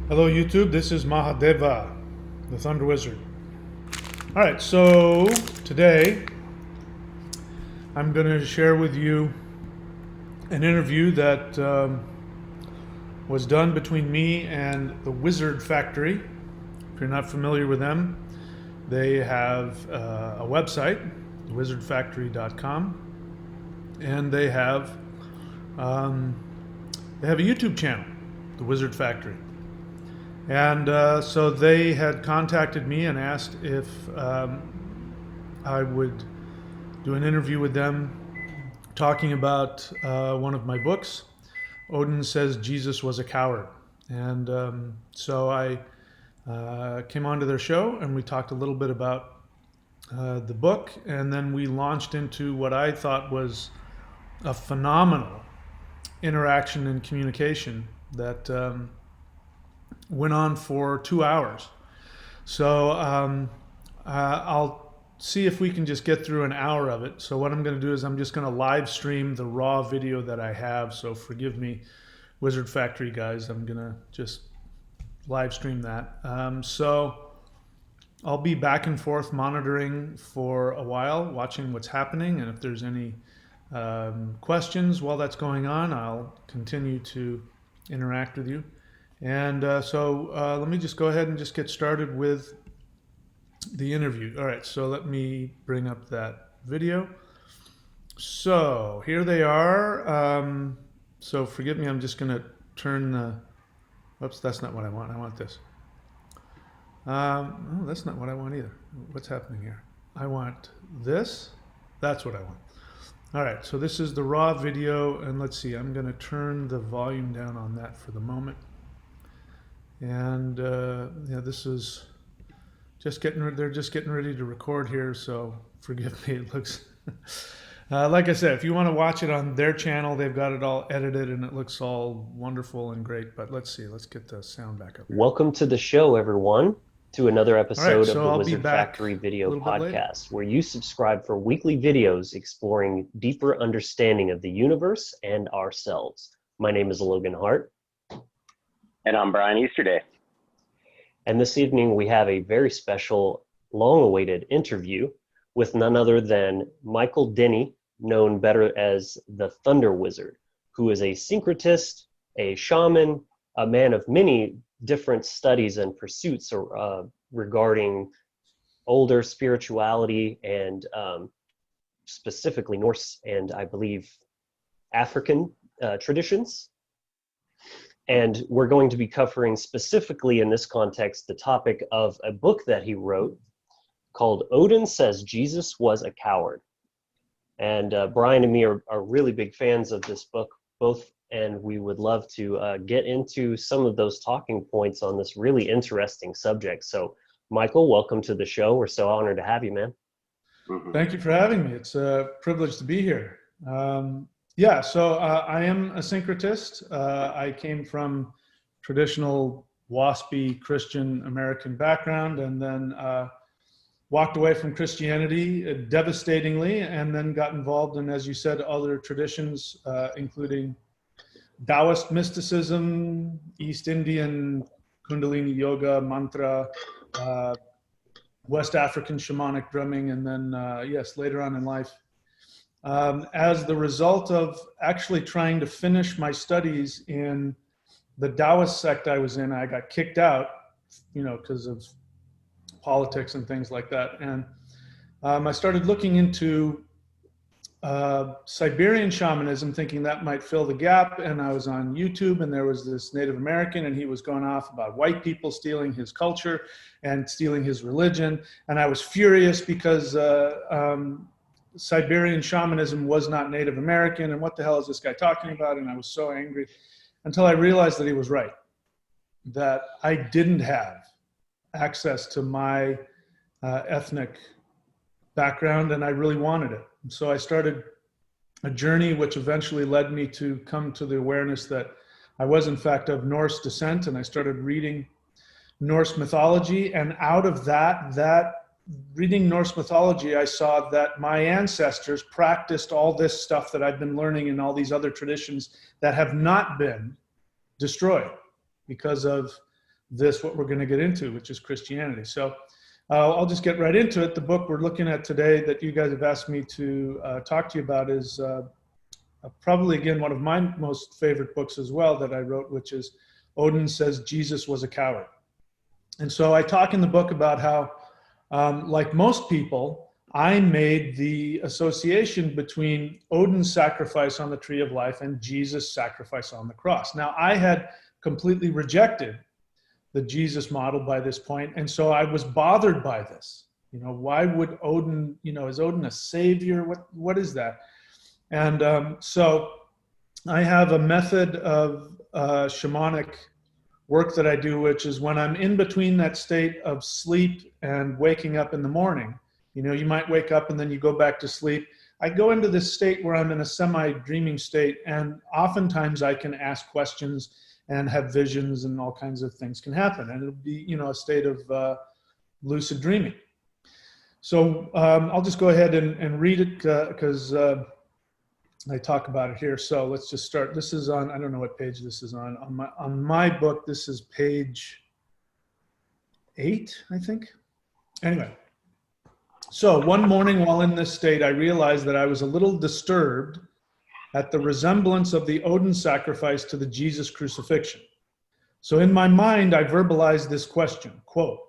Hello YouTube, this is Mahadeva, the Thunder Wizard. Alright, so today I'm going to share with you an interview that was done between me and the Wizard Factory. If you're not familiar with them, they have a website, wizardfactory.com, and they have a YouTube channel, the Wizard Factory. And so they had contacted me and asked if I would do an interview with them talking about one of my books. Odin Says Jesus Was a Coward. And so I came onto their show and we talked a little bit about the book. And then we launched into what I thought was a phenomenal interaction and communication that went on for 2 hours. So I'll see if we can just get through an hour of it. So what I'm going to do is I'm just going to live stream the raw video that I have. So forgive me, Wizard Factory guys. I'm going to just live stream that. So I'll be back and forth monitoring for a while, watching what's happening. And if there's any questions while that's going on, I'll continue to interact with you. And so let me just go ahead and just get started with the interview. All right, so let me bring up that video. So here they are. So forgive me, I'm just going to turn the, oops, that's not what I want. I want this. Oh, that's not what I want either. What's happening here? I want this. That's what I want. All right, so this is the raw video, and let's see, I'm going to turn the volume down on that for the moment. And yeah, this is just they're just getting ready to record here, so forgive me. It looks like I said, if you want to watch it on their channel, they've got it all edited and it looks all wonderful and great. But let's see, let's get the sound back up here. Welcome to the show, everyone, to another episode so of the I'll Wizard Factory video podcast, where you subscribe for weekly videos exploring deeper understanding of the universe and ourselves. My name is Logan Hart. And I'm Brian Easterday. And this evening we have a very special, long-awaited interview with none other than Michael Denny, known better as the Thunder Wizard, who is a syncretist, a shaman, a man of many different studies and pursuits regarding older spirituality and specifically Norse and I believe African traditions. And we're going to be covering specifically in this context the topic of a book that he wrote called Odin Says Jesus Was a Coward. And Brian and me are really big fans of this book, both, and we would love to get into some of those talking points on this really interesting subject. So, Michael, welcome to the show. We're so honored to have you, man. Thank you for having me. It's a privilege to be here. Yeah, so I am a syncretist. I came from traditional WASPy Christian American background and then walked away from Christianity devastatingly and then got involved in, as you said, other traditions, including Taoist mysticism, East Indian Kundalini yoga, mantra, West African shamanic drumming, and then, yes, later on in life, as the result of actually trying to finish my studies in the Taoist sect I was in, I got kicked out, because of politics and things like that. And I started looking into Siberian shamanism, thinking that might fill the gap. And I was on YouTube and there was this Native American and he was going off about white people stealing his culture and stealing his religion. And I was furious because Siberian shamanism was not Native American, and what the hell is this guy talking about? And I was so angry until I realized that he was right, that I didn't have access to my ethnic background and I really wanted it. And so I started a journey which eventually led me to come to the awareness that I was in fact of Norse descent, and I started reading Norse mythology, and out of that reading Norse mythology, I saw that my ancestors practiced all this stuff that I've been learning in all these other traditions that have not been destroyed because of what we're going to get into, which is Christianity. So I'll just get right into it. The book we're looking at today that you guys have asked me to talk to you about is probably, again, one of my most favorite books as well that I wrote, which is Odin Says Jesus Was a Coward. And so I talk in the book about how, like most people, I made the association between Odin's sacrifice on the tree of life and Jesus' sacrifice on the cross. Now, I had completely rejected the Jesus model by this point, and so I was bothered by this. You know, why would Odin, is Odin a savior? What is that? And so I have a method of shamanic work that I do, which is when I'm in between that state of sleep and waking up in the morning. You might wake up and then you go back to sleep. I go into this state where I'm in a semi-dreaming state, and oftentimes I can ask questions and have visions, and all kinds of things can happen. And it'll be, a state of lucid dreaming. So I'll just go ahead and read it because I talk about it here. So let's just start. This is on, I don't know what page this is on. On my book, this is page 8, I think. Anyway, so one morning while in this state, I realized that I was a little disturbed at the resemblance of the Odin sacrifice to the Jesus crucifixion. So in my mind, I verbalized this question, quote,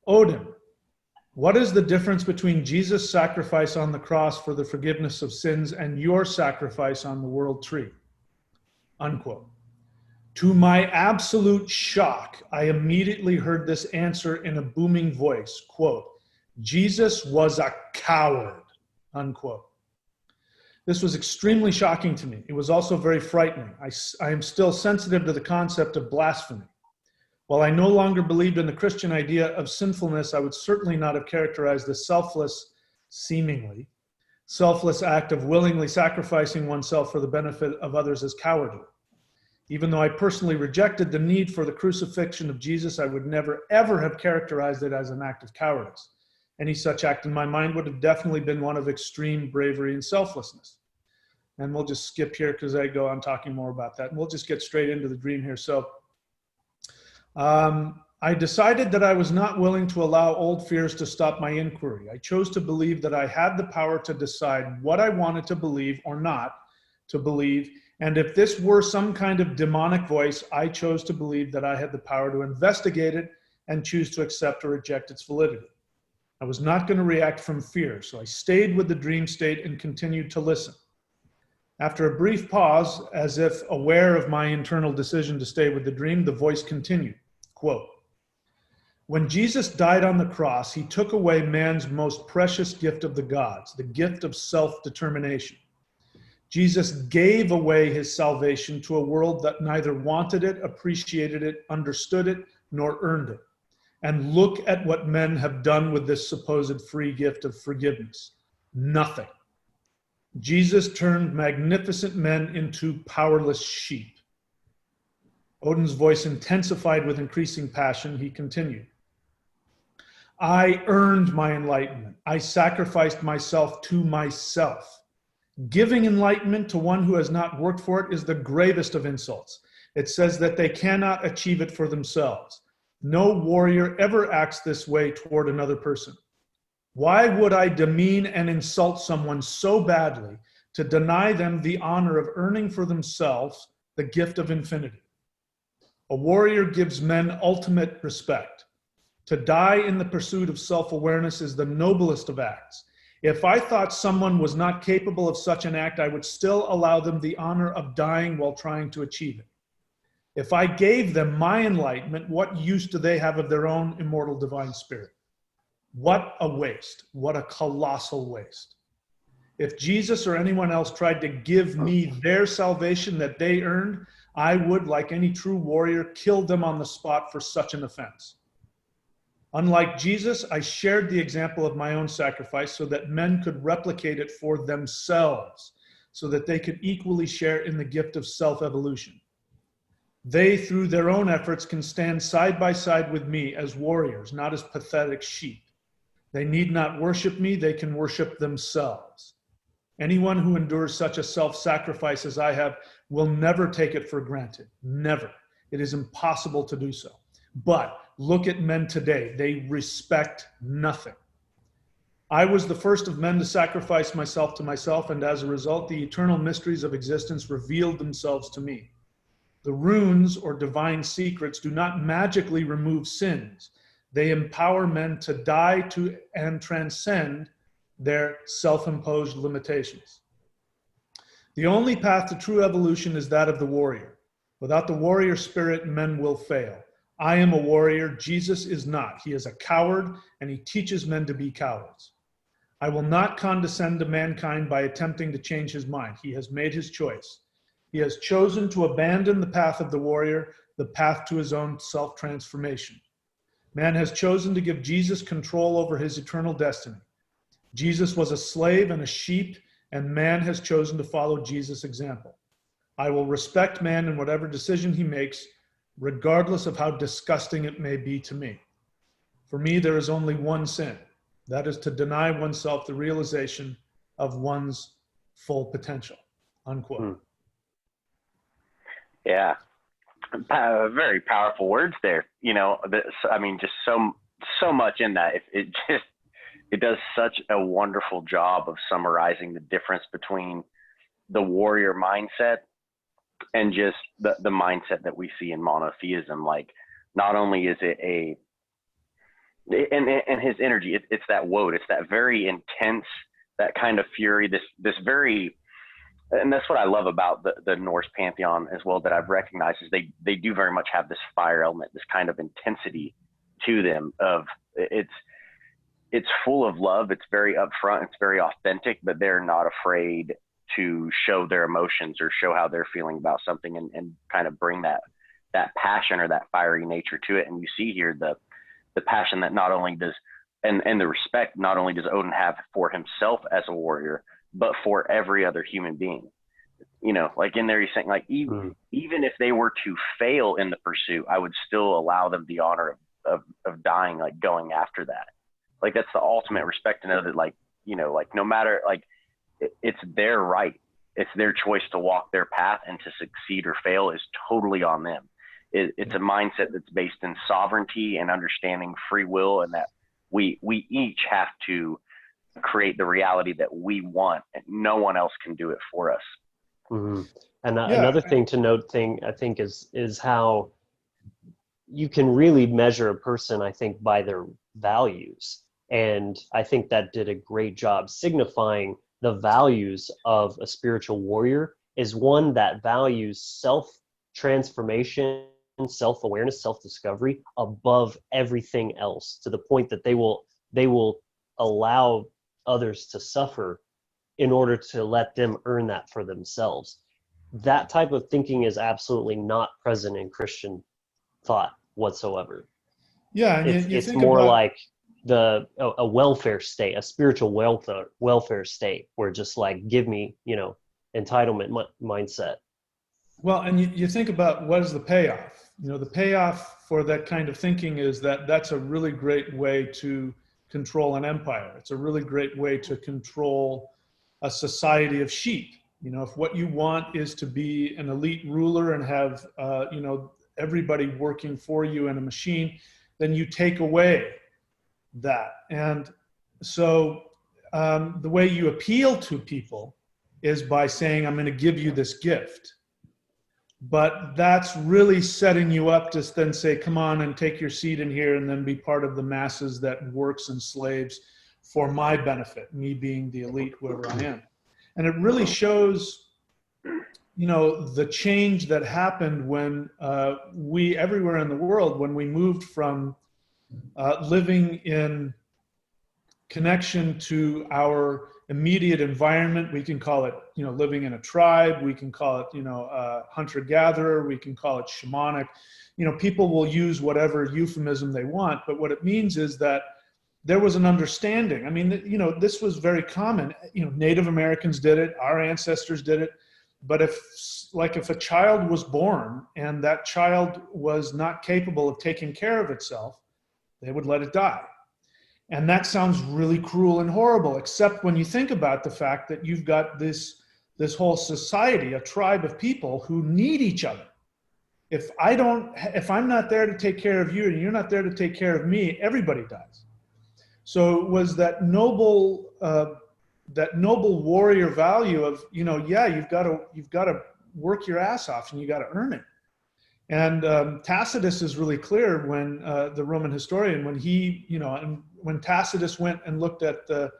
Odin, what is the difference between Jesus' sacrifice on the cross for the forgiveness of sins and your sacrifice on the world tree? Unquote. To my absolute shock, I immediately heard this answer in a booming voice, quote, Jesus was a coward, unquote. This was extremely shocking to me. It was also very frightening. I am still sensitive to the concept of blasphemy. While I no longer believed in the Christian idea of sinfulness, I would certainly not have characterized the seemingly selfless act of willingly sacrificing oneself for the benefit of others as cowardly. Even though I personally rejected the need for the crucifixion of Jesus, I would never, ever have characterized it as an act of cowardice. Any such act in my mind would have definitely been one of extreme bravery and selflessness. And we'll just skip here because I go on talking more about that. And we'll just get straight into the dream here. So I decided that I was not willing to allow old fears to stop my inquiry. I chose to believe that I had the power to decide what I wanted to believe or not to believe. And if this were some kind of demonic voice, I chose to believe that I had the power to investigate it and choose to accept or reject its validity. I was not going to react from fear, so I stayed with the dream state and continued to listen. After a brief pause, as if aware of my internal decision to stay with the dream, the voice continued, quote, when Jesus died on the cross, he took away man's most precious gift of the gods, the gift of self-determination. Jesus gave away his salvation to a world that neither wanted it, appreciated it, understood it, nor earned it. And look at what men have done with this supposed free gift of forgiveness. Nothing. Jesus turned magnificent men into powerless sheep. Odin's voice intensified with increasing passion. He continued, I earned my enlightenment. I sacrificed myself to myself. Giving enlightenment to one who has not worked for it is the gravest of insults. It says that they cannot achieve it for themselves. No warrior ever acts this way toward another person. Why would I demean and insult someone so badly to deny them the honor of earning for themselves the gift of infinity? A warrior gives men ultimate respect. To die in the pursuit of self-awareness is the noblest of acts. If I thought someone was not capable of such an act, I would still allow them the honor of dying while trying to achieve it. If I gave them my enlightenment, what use do they have of their own immortal divine spirit? What a waste. What a colossal waste. If Jesus or anyone else tried to give me their salvation that they earned, I would, like any true warrior, kill them on the spot for such an offense. Unlike Jesus, I shared the example of my own sacrifice so that men could replicate it for themselves, so that they could equally share in the gift of self-evolution. They, through their own efforts, can stand side by side with me as warriors, not as pathetic sheep. They need not worship me, they can worship themselves. Anyone who endures such a self-sacrifice as I have will never take it for granted. Never. It is impossible to do so. But look at men today. They respect nothing. I was the first of men to sacrifice myself to myself, and as a result, the eternal mysteries of existence revealed themselves to me. The runes or divine secrets do not magically remove sins. They empower men to die to and transcend their self-imposed limitations. The only path to true evolution is that of the warrior. Without the warrior spirit, men will fail. I am a warrior. Jesus is not. He is a coward, and he teaches men to be cowards. I will not condescend to mankind by attempting to change his mind. He has made his choice. He has chosen to abandon the path of the warrior, the path to his own self-transformation. Man has chosen to give Jesus control over his eternal destiny. Jesus was a slave and a sheep, and man has chosen to follow Jesus' example. I will respect man in whatever decision he makes, regardless of how disgusting it may be to me. For me, there is only one sin. That is to deny oneself the realization of one's full potential, unquote. Yeah. Very powerful words there. You know, I mean, just so much in that. It does such a wonderful job of summarizing the difference between the warrior mindset and just the mindset that we see in monotheism. Like, not only is it and his energy, it's that woad, it's that very intense, that kind of fury, this very, and that's what I love about the Norse pantheon as well, that I've recognized, is they do very much have this fire element, this kind of intensity to them. It's full of love, it's very upfront, it's very authentic, but they're not afraid to show their emotions or show how they're feeling about something, and kind of bring that passion or that fiery nature to it. And you see here the passion that not only does, and the respect not only does Odin have for himself as a warrior, but for every other human being. You know, like in there he's saying, like, even if they were to fail in the pursuit, I would still allow them the honor of dying, like going after that. Like, that's the ultimate respect, to know that, like, you know, like, no matter, like, it's their right, it's their choice to walk their path, and to succeed or fail is totally on them. It's a mindset that's based in sovereignty and understanding free will, and that we each have to create the reality that we want, and no one else can do it for us. Mm-hmm. And another thing to note, I think, is how you can really measure a person, I think, by their values. And I think that did a great job signifying the values of a spiritual warrior, is one that values self-transformation, self-awareness, self-discovery above everything else, to the point that they will allow others to suffer in order to let them earn that for themselves. That type of thinking is absolutely not present in Christian thought whatsoever. Yeah, and it's more like a welfare state, a spiritual welfare state, where just like, give me, entitlement mindset. Well, and you think about, what is the payoff? The payoff for that kind of thinking is that's a really great way to control an empire. It's a really great way to control a society of sheep. If what you want is to be an elite ruler and have, everybody working for you in a machine, then you take away that. And so the way you appeal to people is by saying, I'm going to give you this gift. But that's really setting you up to then say, come on and take your seat in here, and then be part of the masses that works and slaves for my benefit, me being the elite, whoever I am. And it really shows, the change that happened when we, everywhere in the world, when we moved from living in connection to our immediate environment. We can call it, living in a tribe. We can call it, hunter-gatherer. We can call it shamanic. People will use whatever euphemism they want, but what it means is that there was an understanding. I mean, this was very common. Native Americans did it. Our ancestors did it. But if a child was born and that child was not capable of taking care of itself, they would let it die. And that sounds really cruel and horrible, except when you think about the fact that you've got this whole society, a tribe of people who need each other. if I'm not there to take care of you and you're not there to take care of me, everybody dies. So it was that noble warrior value of, yeah, you've got to work your ass off and you got to earn it. And Tacitus is really clear when the Roman historian, when he, and when Tacitus went and looked at the,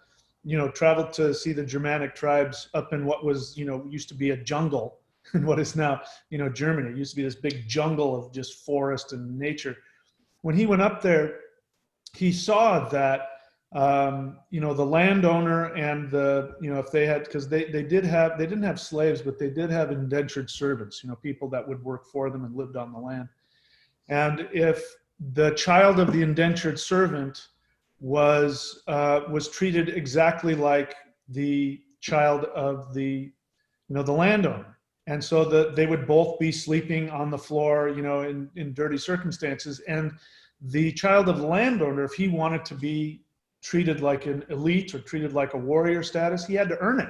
traveled to see the Germanic tribes up in what was, used to be a jungle in what is now, Germany. It used to be this big jungle of just forest and nature. When he went up there, he saw that, the landowner and the, if they had, because they didn't have slaves, but they did have indentured servants, people that would work for them and lived on the land. And if the child of the indentured servant was treated exactly like the child of the, the landowner. And so they would both be sleeping on the floor, in dirty circumstances. And the child of the landowner, if he wanted to be treated like an elite or treated like a warrior status, he had to earn it.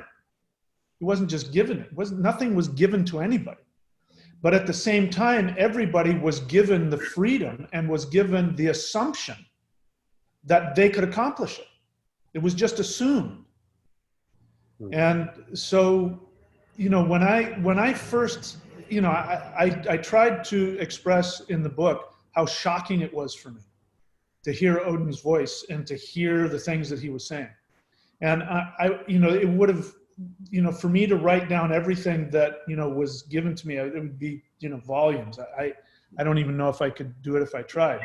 He wasn't just given it. Nothing was given to anybody. But at the same time, everybody was given the freedom and was given the assumption that they could accomplish it. It was just assumed. And so, when I first, I tried to express in the book how shocking it was for me to hear Odin's voice and to hear the things that he was saying. And it would have, for me to write down everything that, was given to me, it would be, volumes. I don't even know if I could do it if I tried.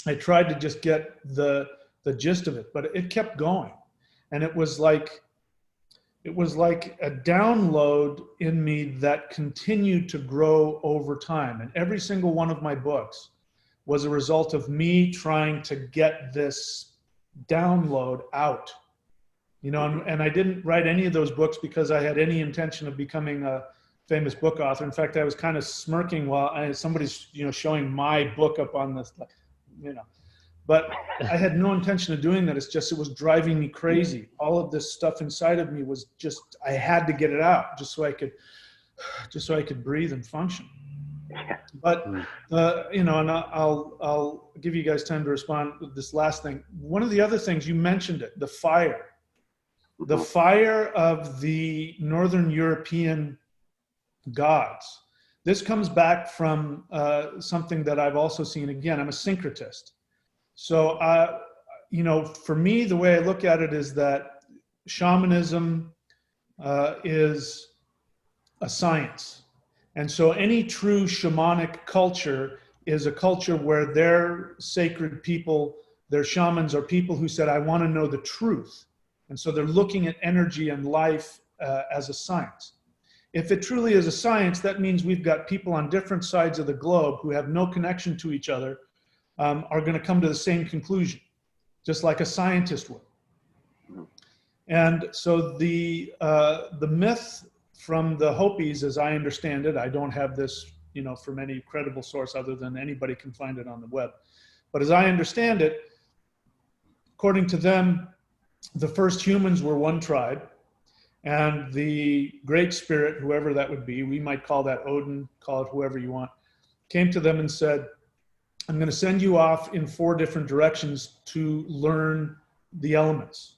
I tried to just get the gist of it, but it kept going. And it was like a download in me that continued to grow over time. And every single one of my books was a result of me trying to get this download out. And I didn't write any of those books because I had any intention of becoming a famous book author. In fact, I was kind of smirking while somebody's, showing my book up on this, but I had no intention of doing that. It's just, it was driving me crazy. All of this stuff inside of me was just, I had to get it out just so I could breathe and function. But, and I'll give you guys time to respond with this last thing. One of the other things, you mentioned it, the fire of the Northern European gods. This comes back from something that I've also seen. Again, I'm a syncretist. So, for me, the way I look at it is that shamanism is a science. And so any true shamanic culture is a culture where their sacred people, their shamans are people who said, I want to know the truth. And so they're looking at energy and life as a science. If it truly is a science, that means we've got people on different sides of the globe who have no connection to each other, are going to come to the same conclusion, just like a scientist would. And so the myth from the Hopis, as I understand it, I don't have this, from any credible source other than anybody can find it on the web. But as I understand it, according to them, the first humans were one tribe, and the Great Spirit, whoever that would be, we might call that Odin, call it whoever you want, came to them and said, I'm going to send you off in 4 different directions to learn the elements.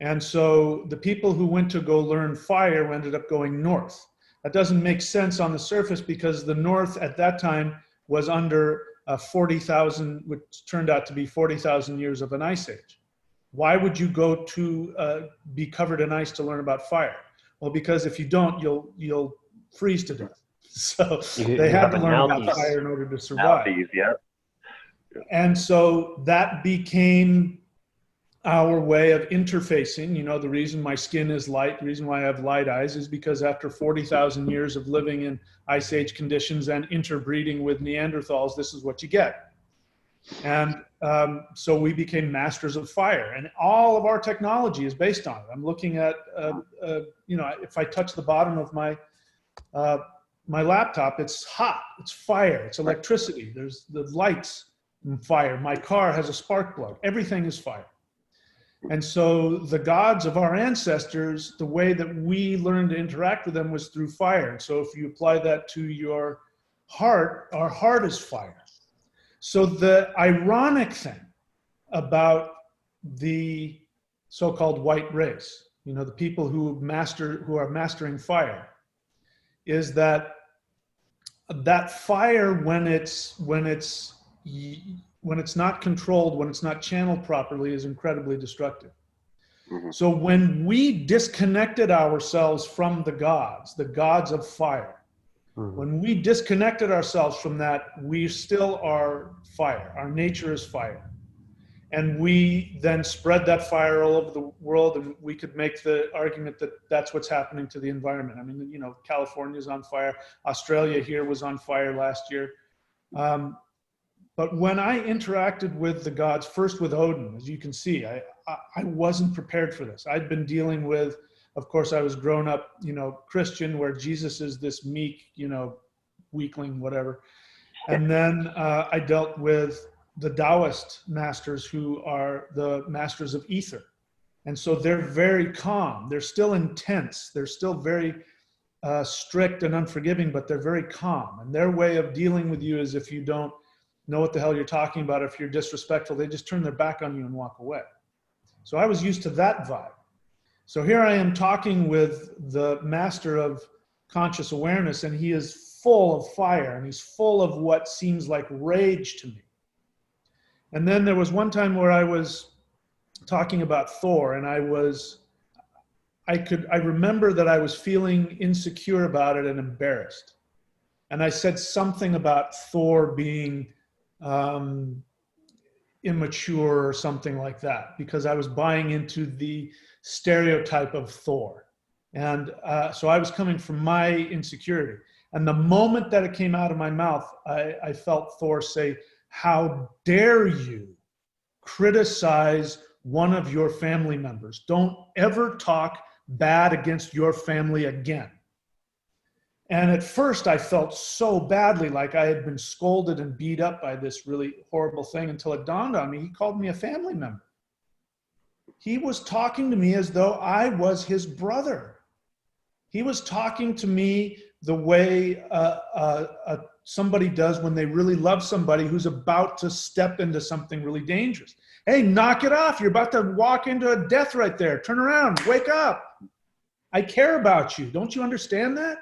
And so the people who went to go learn fire ended up going north. That doesn't make sense on the surface because the north at that time was under 40,000, which turned out to be 40,000 years of an ice age. Why would you go to be covered in ice to learn about fire? Well, because if you don't, you'll freeze to death. So they had to learn about fire in order to survive. And so that became our way of interfacing. The reason my skin is light, the reason why I have light eyes is because after 40,000 years of living in ice age conditions and interbreeding with Neanderthals, this is what you get. And so we became masters of fire, and all of our technology is based on it. I'm looking at, if I touch the bottom of my laptop, it's hot, it's fire, it's electricity. There's the lights and fire. My car has a spark plug. Everything is fire. And so the gods of our ancestors, the way that we learned to interact with them was through fire. And so if you apply that to your our heart is fire. So the ironic thing about the so-called white race, the people who are mastering fire, is that fire, when it's not controlled, when it's not channeled properly, is incredibly destructive. Mm-hmm. So when we disconnected ourselves from the gods of fire, when we disconnected ourselves from that, we still are fire. Our nature is fire. And we then spread that fire all over the world, and we could make the argument that that's what's happening to the environment. I mean, California's on fire. Australia here was on fire last year. But when I interacted with the gods, first with Odin, as you can see, I wasn't prepared for this. I'd been dealing with, of course, I was grown up, Christian, where Jesus is this meek, weakling, whatever. And then I dealt with the Taoist masters, who are the masters of ether. And so they're very calm. They're still intense. They're still very strict and unforgiving, but they're very calm. And their way of dealing with you is, if you don't know what the hell you're talking about, if you're disrespectful, they just turn their back on you and walk away. So I was used to that vibe. So here I am talking with the master of conscious awareness, and he is full of fire, and he's full of what seems like rage to me. And then there was one time where I was talking about Thor, and I remember that I was feeling insecure about it and embarrassed. And I said something about Thor being immature or something like that, because I was buying into the stereotype of Thor. And so I was coming from my insecurity. And the moment that it came out of my mouth, I felt Thor say, "How dare you criticize one of your family members? Don't ever talk bad against your family again." And at first I felt so badly, like I had been scolded and beat up by this really horrible thing, until it dawned on me, he called me a family member. He was talking to me as though I was his brother. He was talking to me the way somebody does when they really love somebody who's about to step into something really dangerous. "Hey, knock it off. You're about to walk into a death right there. Turn around, wake up. I care about you. Don't you understand that?"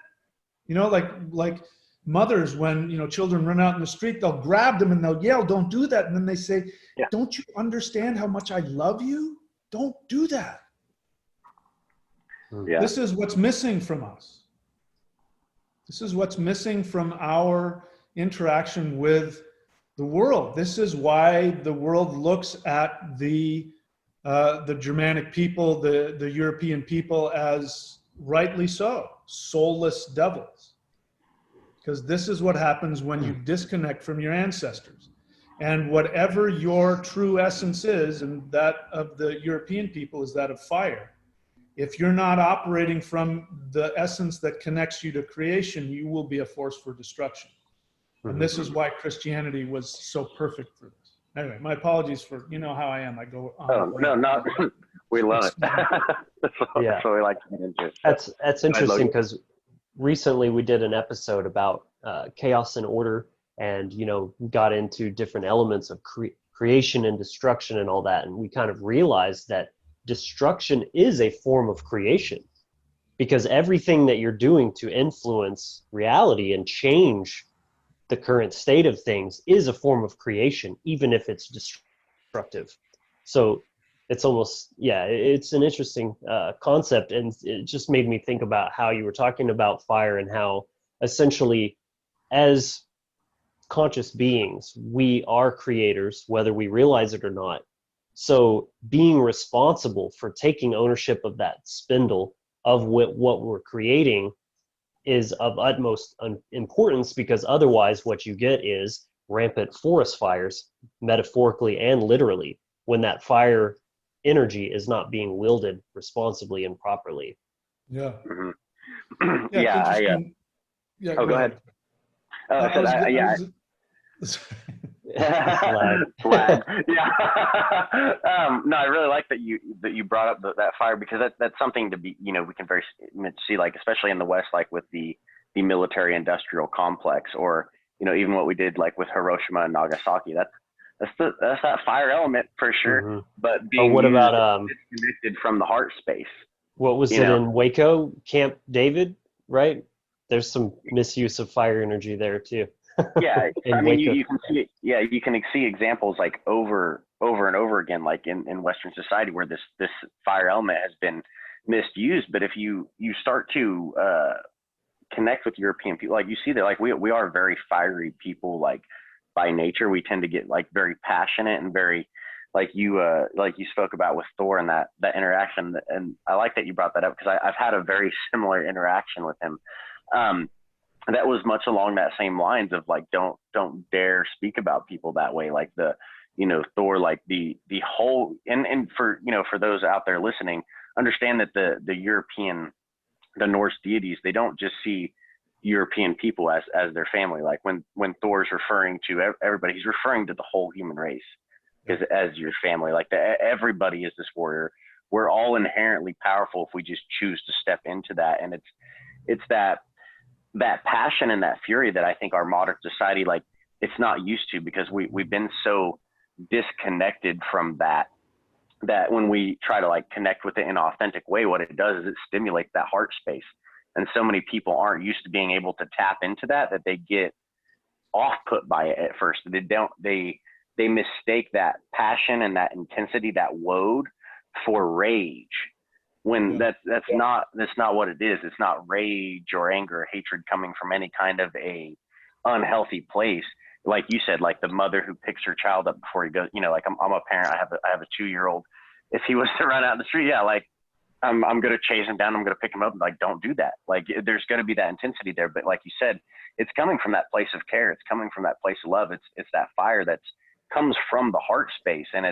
Like mothers, when, children run out in the street, they'll grab them and they'll yell, "Don't do that." And then they say, Yeah. "Don't you understand how much I love you? Don't do that." Yeah. This is what's missing from us. This is what's missing from our interaction with the world. This is why the world looks at the Germanic people, the European people, as rightly so, soulless devils. Because this is what happens when you disconnect from your ancestors. And whatever your true essence is, and that of the European people is that of fire, if you're not operating from the essence that connects you to creation, you will be a force for destruction. And this is why Christianity was so perfect for this. Anyway, my apologies for, how I am. I go on. Oh, no, not. We love it. That's what we like to get into. That's interesting, because recently we did an episode about chaos and order, and got into different elements of creation and destruction and all that, and we kind of realized that destruction is a form of creation, because everything that you're doing to influence reality and change the current state of things is a form of creation, even if it's destructive. So it's almost, it's an interesting concept, and it just made me think about how you were talking about fire, and how essentially, as conscious beings, we are creators, whether we realize it or not. So being responsible for taking ownership of that spindle of what we're creating is of utmost importance, because otherwise what you get is rampant forest fires, metaphorically and literally, when that fire energy is not being wielded responsibly and properly. Yeah. Mm-hmm. Yeah. Go ahead. Flag. Yeah. No, I really like that you brought up that fire, because that's something to be, we can very see, like, especially in the West, like with the the military industrial complex, or even what we did like with Hiroshima and Nagasaki. That's that fire element for sure. Mm-hmm. But being what used about disconnected from the heart space. what was it in Waco, Camp David, right? There's some misuse of fire energy there too. Yeah, in I mean, Waco. you can see it. Yeah, you can see examples like over and over again, like in Western society, where this fire element has been misused. But if you start to connect with European people, like you see that, like we are very fiery people, like by nature. We tend to get like very passionate and very like you spoke about with Thor and that interaction. And I like that you brought that up, because I've had a very similar interaction with him. That was much along that same lines of like, don't dare speak about people that way. Like Thor, like the whole, and for, for those out there listening, understand that the European, the Norse deities, they don't just see European people as their family. Like when Thor's referring to everybody, he's referring to the whole human race as your family. Like everybody is this warrior. We're all inherently powerful if we just choose to step into that. And it's that passion and that fury that I think our modern society, like, it's not used to, because we've been so disconnected from that when we try to like connect with it in an authentic way, what it does is it stimulates that heart space. And so many people aren't used to being able to tap into that they get off put by it at first. They mistake that passion and that intensity, that load, for rage, when that's not what it is. It's not rage or anger or hatred coming from any kind of a unhealthy place. Like you said, like the mother who picks her child up before he goes, like I'm a parent, I have a 2-year-old. If he was to run out in the street, yeah, like I'm going to chase him down. I'm going to pick him up. Like, don't do that. Like, there's going to be that intensity there. But like you said, it's coming from that place of care. It's coming from that place of love. It's that fire that comes from the heart space. And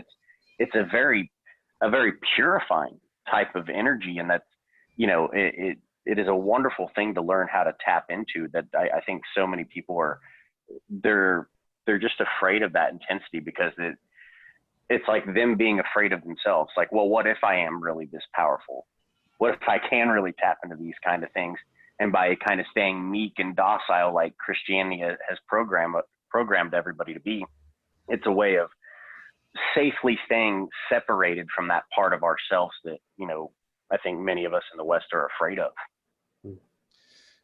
it's a very purifying type of energy. And that's, it is a wonderful thing to learn how to tap into, that I think so many people they're just afraid of that intensity, because it's like them being afraid of themselves. Like, well, what if I am really this powerful? What if I can really tap into these kind of things? And by kind of staying meek and docile, like Christianity has programmed everybody to be, it's a way of safely staying separated from that part of ourselves that, I think many of us in the West are afraid of.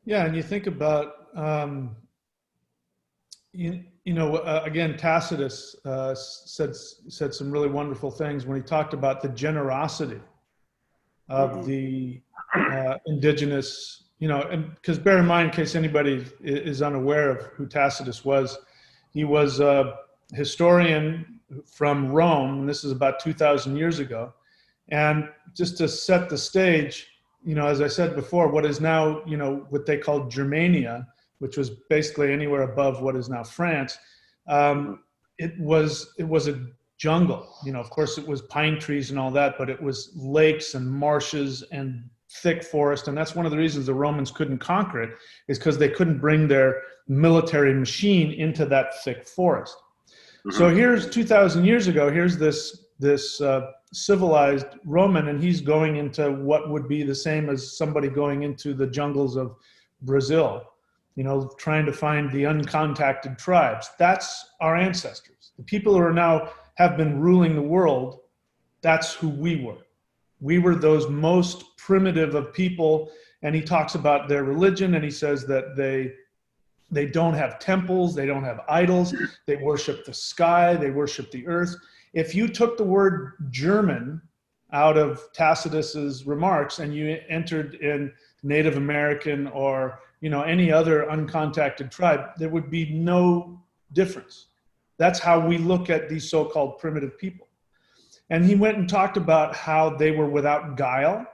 Yeah, and you think about, again, Tacitus said some really wonderful things when he talked about the generosity of the indigenous, and because bear in mind, in case anybody is unaware of who Tacitus was, he was a historian from Rome, and this is about 2,000 years ago. And just to set the stage, as I said before, what is now, what they called Germania, which was basically anywhere above what is now France, it was a jungle. Of course, it was pine trees and all that, but it was lakes and marshes and thick forest. And that's one of the reasons the Romans couldn't conquer it, is because they couldn't bring their military machine into that thick forest. Mm-hmm. So here's 2,000 years ago, here's this civilized Roman, and he's going into what would be the same as somebody going into the jungles of Brazil, trying to find the uncontacted tribes. That's our ancestors. The people who have been ruling the world, that's who we were. We were those most primitive of people. And he talks about their religion, and he says that they don't have temples, they don't have idols, they worship the sky, they worship the earth. If you took the word German out of Tacitus's remarks and you entered in Native American or any other uncontacted tribe, there would be no difference. That's how we look at these so-called primitive people. And he went and talked about how they were without guile,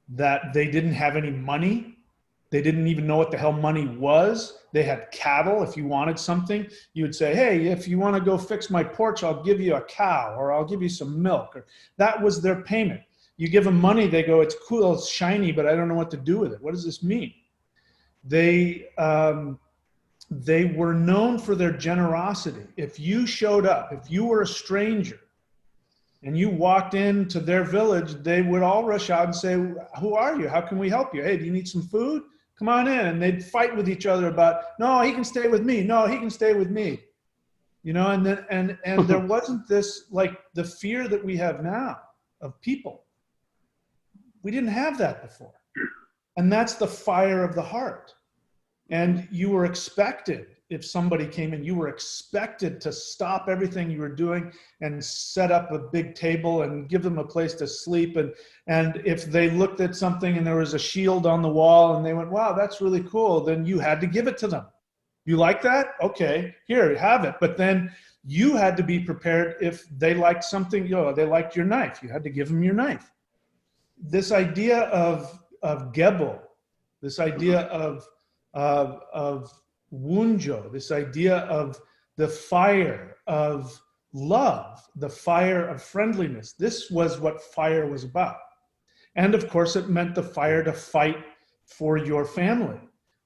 that they didn't have any money. They didn't even know what the hell money was. They had cattle. If you wanted something, you would say, hey, if you want to go fix my porch, I'll give you a cow, or I'll give you some milk. Or that was their payment. You give them money, they go, it's cool, it's shiny, but I don't know what to do with it. What does this mean? They were known for their generosity. If you showed up, if you were a stranger and you walked into their village, they would all rush out and say, who are you? How can we help you? Hey, do you need some food? Come on in. And they'd fight with each other about, no, he can stay with me. No, he can stay with me. You know, and then, and there wasn't this, like the fear that we have now of people. We didn't have that before. And that's the fire of the heart. And you were expected, if somebody came in, you were expected to stop everything you were doing and set up a big table and give them a place to sleep. And if they looked at something and there was a shield on the wall and they went, wow, that's really cool, then you had to give it to them. You like that? Okay, here, have it. But then you had to be prepared if they liked something, you know, they liked your knife. You had to give them your knife. This idea of Gebel, this idea of Wunjo, this idea of the fire of love, the fire of friendliness. This was what fire was about. And of course, it meant the fire to fight for your family,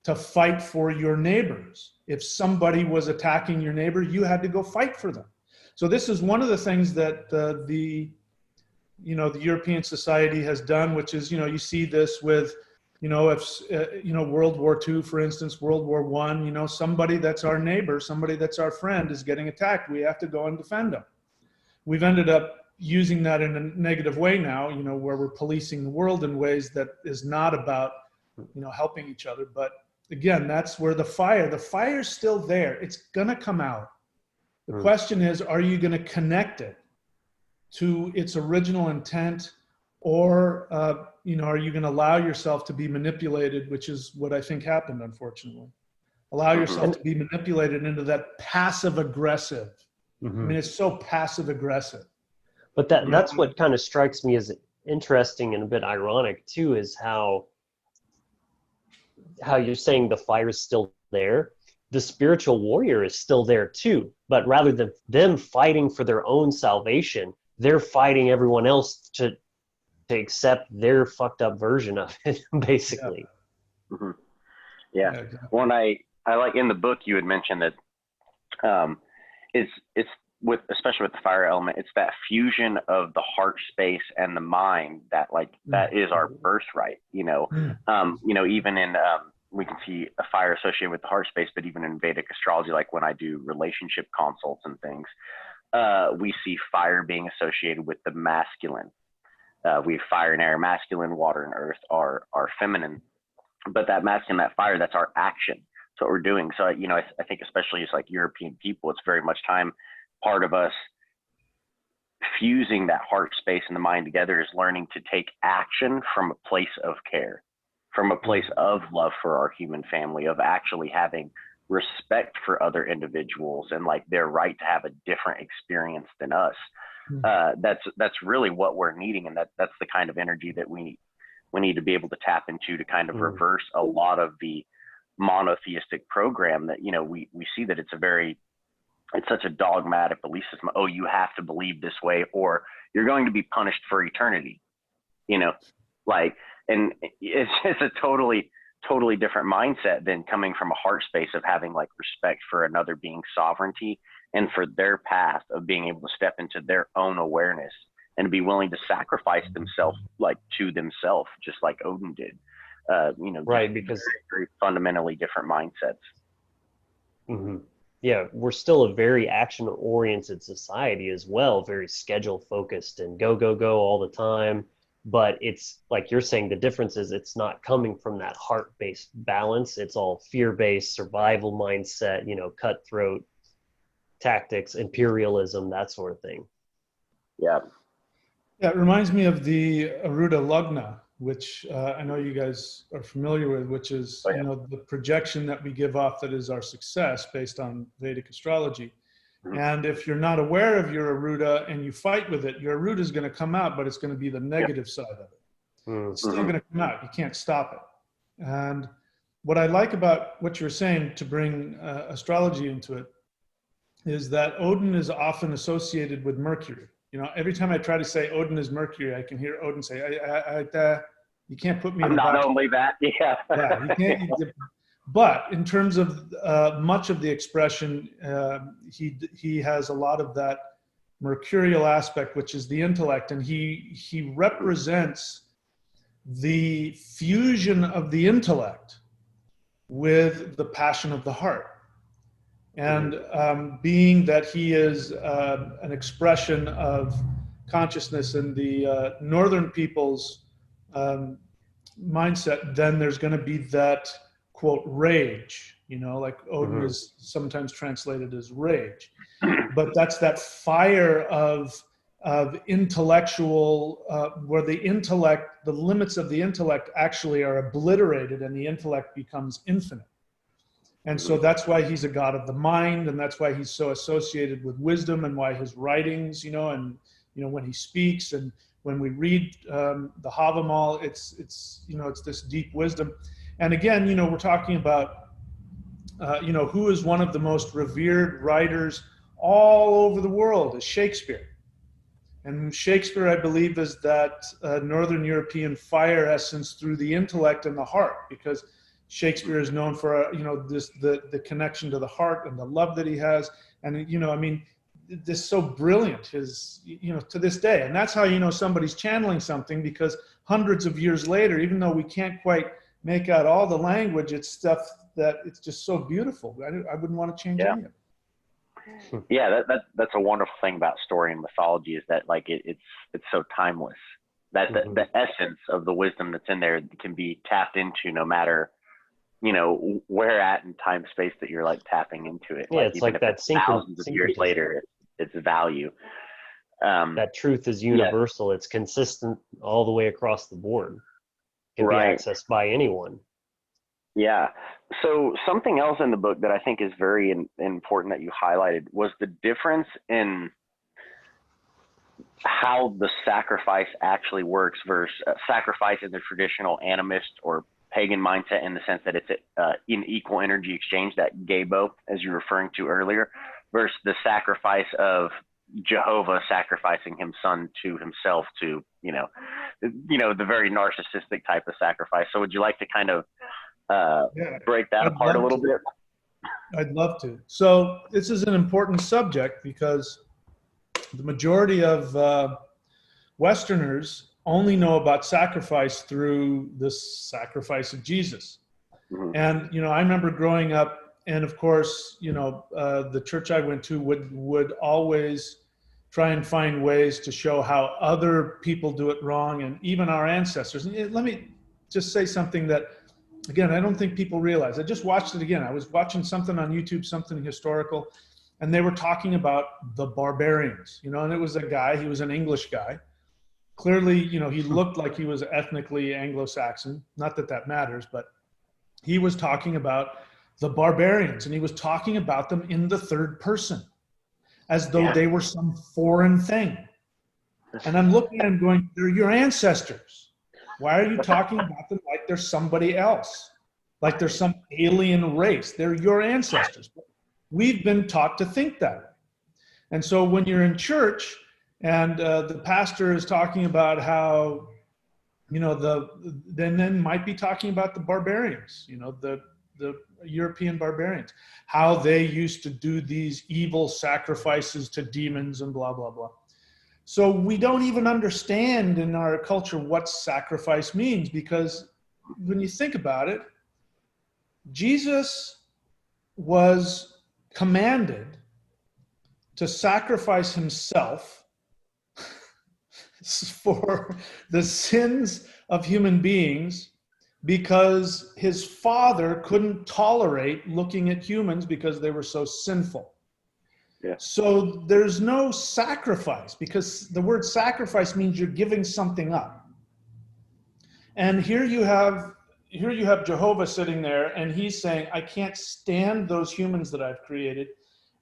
to fight for your neighbors. If somebody was attacking your neighbor, you had to go fight for them. So this is one of the things that the European society has done, which is, you see this with, if, World War II, for instance, World War I, somebody that's our neighbor, somebody that's our friend is getting attacked. We have to go and defend them. We've ended up using that in a negative way now, where we're policing the world in ways that is not about, helping each other. But again, that's where the fire's still there. It's going to come out. The question is, are you going to connect it to its original intent, or are you going to allow yourself to be manipulated, which is what I think happened, unfortunately. Allow yourself to be manipulated into that passive aggressive. I mean, it's so passive aggressive. But that's what kind of strikes me as interesting and a bit ironic too, is how you're saying the fire is still there. The spiritual warrior is still there too, but rather than them fighting for their own salvation, they're fighting everyone else to accept their fucked up version of it, basically. Yeah. Exactly. When I like in the book, you had mentioned that it's with, especially with the fire element, it's that fusion of the heart space and the mind that that is our birthright, even in, we can see a fire associated with the heart space, but even in Vedic astrology, like when I do relationship consults and things, we see fire being associated with the masculine. We have fire and air, masculine, water and earth are feminine, but that masculine, that fire, that's our action. That's what we're doing. So, I think especially as like European people, it's very much part of us fusing that heart space and the mind together is learning to take action from a place of care, from a place of love for our human family, of actually having respect for other individuals and like their right to have a different experience than us. That's really what we're needing, and that's the kind of energy that we need to be able to tap into to kind of reverse a lot of the monotheistic program that we see that it's such a dogmatic belief system. Oh, you have to believe this way or you're going to be punished for eternity, and it's a totally different mindset than coming from a heart space of having like respect for another being's sovereignty and for their path of being able to step into their own awareness and be willing to sacrifice themselves to themselves, just like Odin did. Right, because very fundamentally different mindsets. Yeah, we're still a very action-oriented society as well, very schedule-focused and go all the time. But it's like you're saying, the difference is it's not coming from that heart-based balance. It's all fear-based, survival mindset, cutthroat tactics, imperialism, that sort of thing. Yeah, it reminds me of the Aruda Lugna, which I know you guys are familiar with, which is the projection that we give off that is our success based on Vedic astrology. And if you're not aware of your Aruda and you fight with it, your Aruda is going to come out, but it's going to be the negative side of it. It's still going to come out. You can't stop it. And what I like about what you're saying, to bring astrology into it, is that Odin is often associated with Mercury. Every time I try to say Odin is Mercury, I can hear Odin say, you can't put me in a box. Not only that, yeah, you can't. But in terms of much of the expression, he has a lot of that mercurial aspect, which is the intellect, and he represents the fusion of the intellect with the passion of the heart. And being that he is an expression of consciousness in the northern people's mindset, then there's going to be that, quote, rage, like Odin is sometimes translated as rage. But that's that fire of intellectual, where the limits of the intellect actually are obliterated and the intellect becomes infinite. And so that's why he's a god of the mind, and that's why he's so associated with wisdom, and why his writings, and when he speaks, and when we read the Havamal, it's this deep wisdom. And again, we're talking about who is one of the most revered writers all over the world is Shakespeare. And Shakespeare, I believe, is that Northern European fire essence through the intellect and the heart, because Shakespeare is known for the connection to the heart and the love that he has, and this so brilliant his to this day. And that's how somebody's channeling something, because hundreds of years later, even though we can't quite make out all the language, it's stuff that it's just so beautiful. I wouldn't want to change any of it. Yeah, that's a wonderful thing about story and mythology, is that like it's so timeless. That the essence of the wisdom that's in there can be tapped into no matter where at in time space that you're like tapping into it. Yeah, it's like that thousands of years later, it's value. That truth is universal. Yeah. It's consistent all the way across the board. Can be accessed by anyone. Yeah. So something else in the book that I think is very important that you highlighted was the difference in how the sacrifice actually works versus sacrifice in the traditional animist or pagan mindset, in the sense that it's in equal energy exchange, that Gabo, as you're referring to earlier, versus the sacrifice of Jehovah sacrificing his son to himself, to the very narcissistic type of sacrifice. So would you like to kind of break that apart a little bit? I'd love to. So this is an important subject, because the majority of Westerners only know about sacrifice through the sacrifice of Jesus. And I remember growing up, and of course the church I went to would always try and find ways to show how other people do it wrong, and even our ancestors. And let me just say something that, again, I don't think people realize. I just watched it again. I was watching something on YouTube, something historical, and they were talking about the barbarians, and it was a guy, he was an English guy. Clearly, he looked like he was ethnically Anglo-Saxon. Not that that matters, but he was talking about the barbarians, and he was talking about them in the third person, as though they were some foreign thing. And I'm looking at him going, they're your ancestors. Why are you talking about them like they're somebody else? Like they're some alien race? They're your ancestors. We've been taught to think that way. And so when you're in church and the pastor is talking about how, then might be talking about the barbarians, the European barbarians, how they used to do these evil sacrifices to demons and blah, blah, blah. So we don't even understand in our culture what sacrifice means, because when you think about it, Jesus was commanded to sacrifice himself for the sins of human beings, because his father couldn't tolerate looking at humans because they were so sinful. Yeah. So there's no sacrifice, because the word sacrifice means you're giving something up. And here you have Jehovah sitting there, and he's saying, I can't stand those humans that I've created.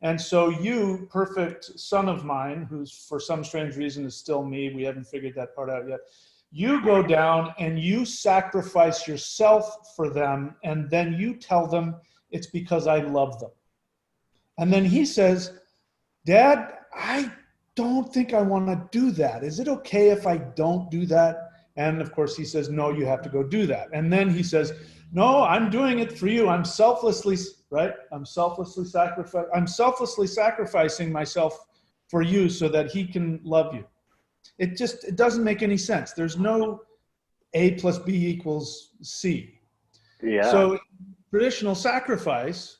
And so you, perfect son of mine, who's for some strange reason is still me, we haven't figured that part out yet, you go down and you sacrifice yourself for them, and then you tell them it's because I love them. And then he says, Dad, I don't think I want to do that. Is it okay if I don't do that? And of course he says, no, you have to go do that. And then he says, no, I'm doing it for you. I'm selflessly sacrificing myself for you so that he can love you. It doesn't make any sense. There's no A plus B equals C. Yeah. So traditional sacrifice,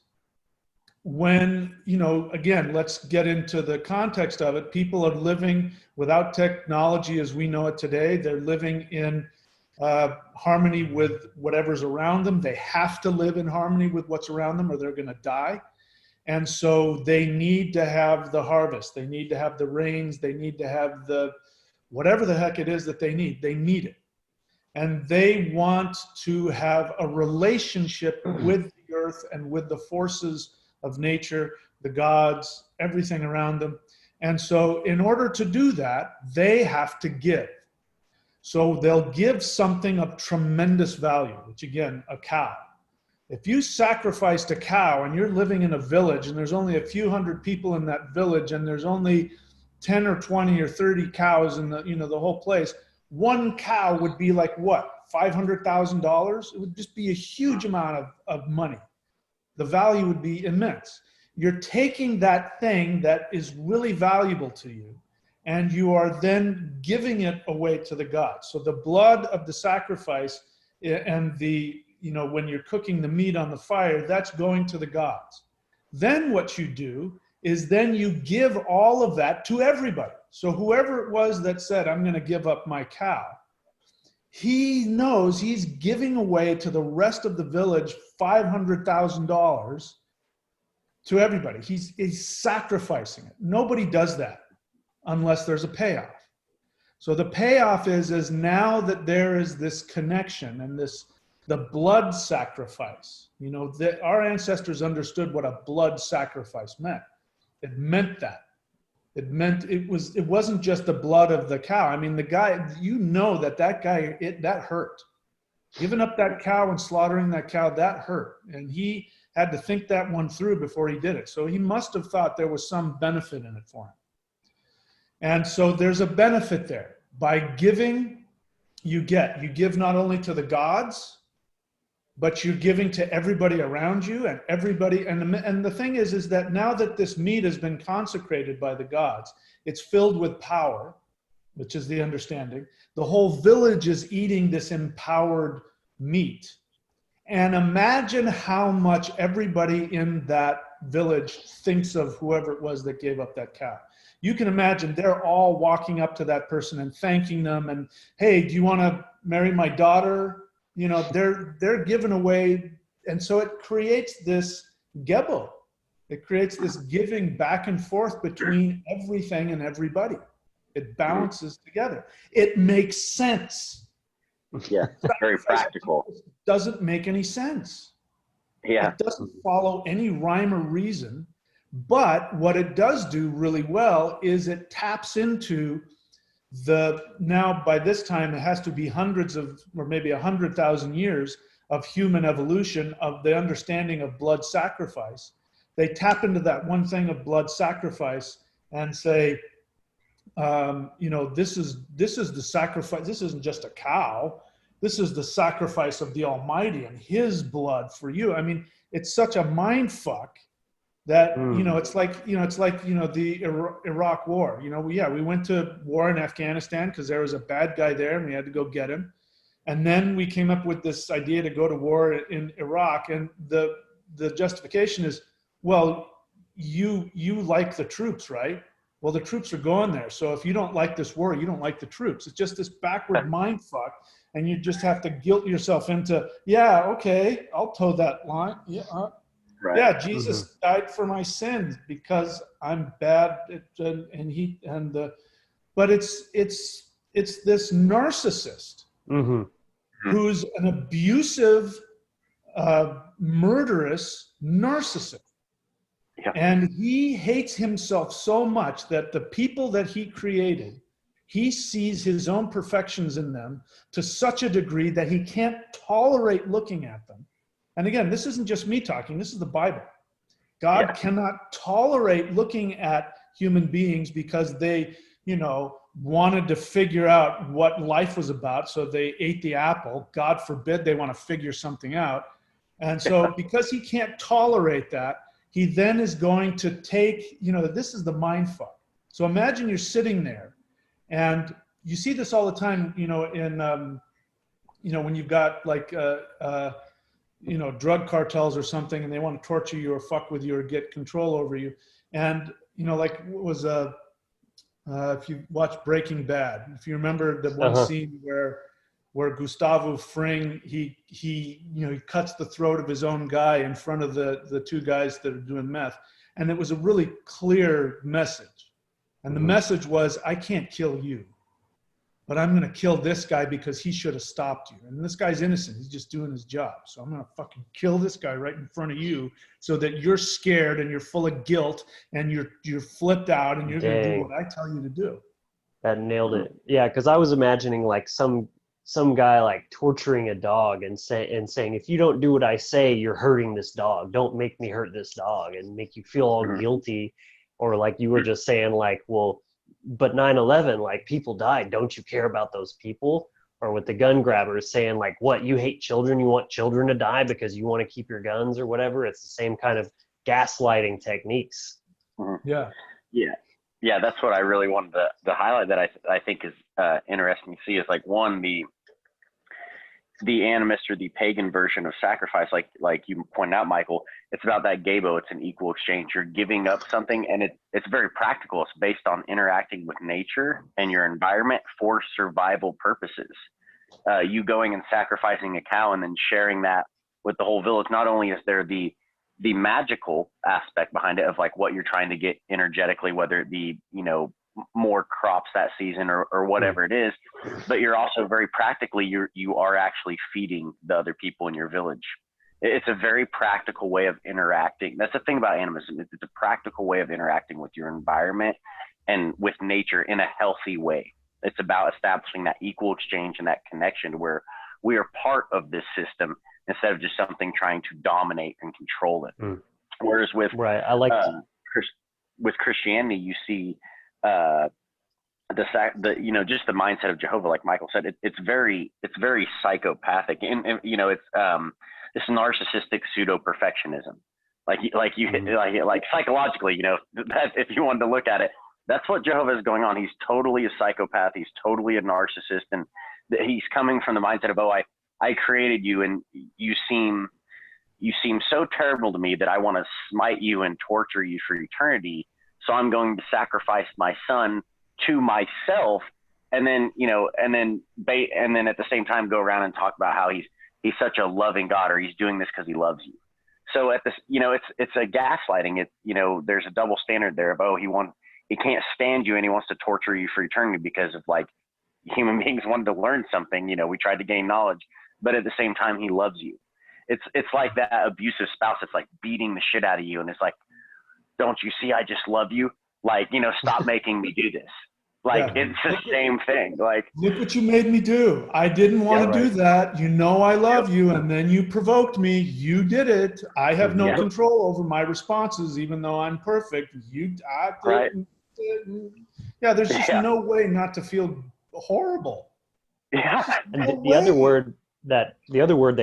when, you know, again, let's get into the context of it. People are living without technology as we know it today. They're living in harmony with whatever's around them. They have to live in harmony with what's around them or they're going to die. And so they need to have the harvest. They need to have the rains. They need to have the, whatever the heck it is that they need. They need it. And they want to have a relationship with the earth and with the forces of nature, the gods, everything around them. And so in order to do that, they have to give. So they'll give something of tremendous value, which again, a cow. If you sacrificed a cow and you're living in a village and there's only a few hundred people in that village and there's only 10 or 20 or 30 cows in the, you know, the whole place, one cow would be like what, $500,000? It would just be a huge amount of money. The value would be immense. You're taking that thing that is really valuable to you and you are then giving it away to the gods. So the blood of the sacrifice and the, you know, when you're cooking the meat on the fire, that's going to the gods. Then what you do is then you give all of that to everybody. So whoever it was that said, I'm going to give up my cow, he knows he's giving away to the rest of the village $500,000 to everybody. He's sacrificing it. Nobody does that unless there's a payoff. So the payoff is now that there is this connection and this, the blood sacrifice, you know, that our ancestors understood what a blood sacrifice meant. It meant that. It meant it wasn't just the blood of the cow. I mean, the guy, you know, that guy, that hurt. Giving up that cow and slaughtering that cow, that hurt. And he had to think that one through before he did it. So he must have thought there was some benefit in it for him. And so there's a benefit there. By giving, you give not only to the gods, but you're giving to everybody around you and everybody. And the thing is that now that this meat has been consecrated by the gods, it's filled with power, which is the understanding. The whole village is eating this empowered meat. And imagine how much everybody in that village thinks of whoever it was that gave up that cow. You can imagine they're all walking up to that person and thanking them and, hey, do you want to marry my daughter? You know, they're giving away. And so it creates this gebel. It creates this giving back and forth between everything and everybody. It balances together. It makes sense. Yeah, very practical. It doesn't make any sense. Yeah. It doesn't follow any rhyme or reason. But what it does do really well is it taps into the, now by this time it has to be hundreds of, or maybe 100,000 years of human evolution of the understanding of blood sacrifice. They tap into that one thing of blood sacrifice and say, you know, this is the sacrifice. This isn't just a cow. This is the sacrifice of the Almighty and his blood for you. I mean, it's such a mind fuck that, you know, it's like the Iraq war, you know, we went to war in Afghanistan because there was a bad guy there and we had to go get him. And then we came up with this idea to go to war in Iraq. And the justification is, well, you like the troops, right? Well, the troops are going there. So if you don't like this war, you don't like the troops. It's just this backward mind fuck. And you just have to guilt yourself into, yeah, okay, I'll toe that line. Yeah, right. Yeah, Jesus died for my sins because I'm bad, but it's this narcissist who's an abusive, murderous narcissist. Yeah. And he hates himself so much that the people that he created, he sees his own perfections in them to such a degree that he can't tolerate looking at them. And again, this isn't just me talking, this is the Bible. God cannot tolerate looking at human beings because they, you know, wanted to figure out what life was about. So they ate the apple. God forbid they want to figure something out. And so because he can't tolerate that, he then is going to take, you know, this is the mind fuck. So imagine you're sitting there and you see this all the time, you know, in, you know, when you've got like, drug cartels or something, and they want to torture you or fuck with you or get control over you. And like what was if you watch Breaking Bad, if you remember the one scene where Gustavo Fring he cuts the throat of his own guy in front of the two guys that are doing meth, and it was a really clear message, and the message was, I can't kill you, but I'm going to kill this guy because he should have stopped you. And this guy's innocent. He's just doing his job. So I'm going to fucking kill this guy right in front of you so that you're scared and you're full of guilt and you're flipped out and you're going to do what I tell you to do. That nailed it. Yeah, because I was imagining like some guy like torturing a dog and saying, if you don't do what I say, you're hurting this dog. Don't make me hurt this dog, and make you feel all guilty. Or like you were just saying, like, well, but 9/11, like, people died. Don't you care about those people? Or with the gun grabbers saying, like, what, you hate children? You want children to die because you want to keep your guns or whatever? It's the same kind of gaslighting techniques. Yeah. That's what I really wanted to highlight, that I think is interesting to see, is like, one, the animist or the pagan version of sacrifice, like you pointed out, Michael. It's about that gabo. It's an equal exchange. You're giving up something, and it's very practical. It's based on interacting with nature and your environment for survival purposes. You going and sacrificing a cow and then sharing that with the whole village. Not only is there the magical aspect behind it of like what you're trying to get energetically, whether it be, more crops that season or whatever it is, but you're also very practically, you are actually feeding the other people in your village. It's a very practical way of interacting. That's the thing about animism. It's a practical way of interacting with your environment and with nature in a healthy way. It's about establishing that equal exchange and that connection where we are part of this system instead of just something trying to dominate and control it. Whereas with I like with Christianity, you see just the mindset of Jehovah, like Michael said, it's very psychopathic, and it's this narcissistic pseudo perfectionism, like psychologically, that if you wanted to look at it, that's what Jehovah is going on. He's totally a psychopath. He's totally a narcissist, and he's coming from the mindset of, I created you, and you seem so terrible to me that I want to smite you and torture you for eternity. So I'm going to sacrifice my son to myself, and then at the same time go around and talk about how he's such a loving God, or he's doing this because he loves you. So at this, it's a gaslighting. There's a double standard there of, he can't stand you and he wants to torture you for eternity because of, like, human beings wanted to learn something. We tried to gain knowledge, but at the same time he loves you. It's like that abusive spouse that's like beating the shit out of you, and it's like, don't you see, I just love you? Like, stop making me do this. Like, it's the same thing. Like, look what you made me do. I didn't want to do that. I love you, and then you provoked me. You did it. I have no control over my responses, even though I'm perfect. There's just no way not to feel horrible. Yeah. And the other word that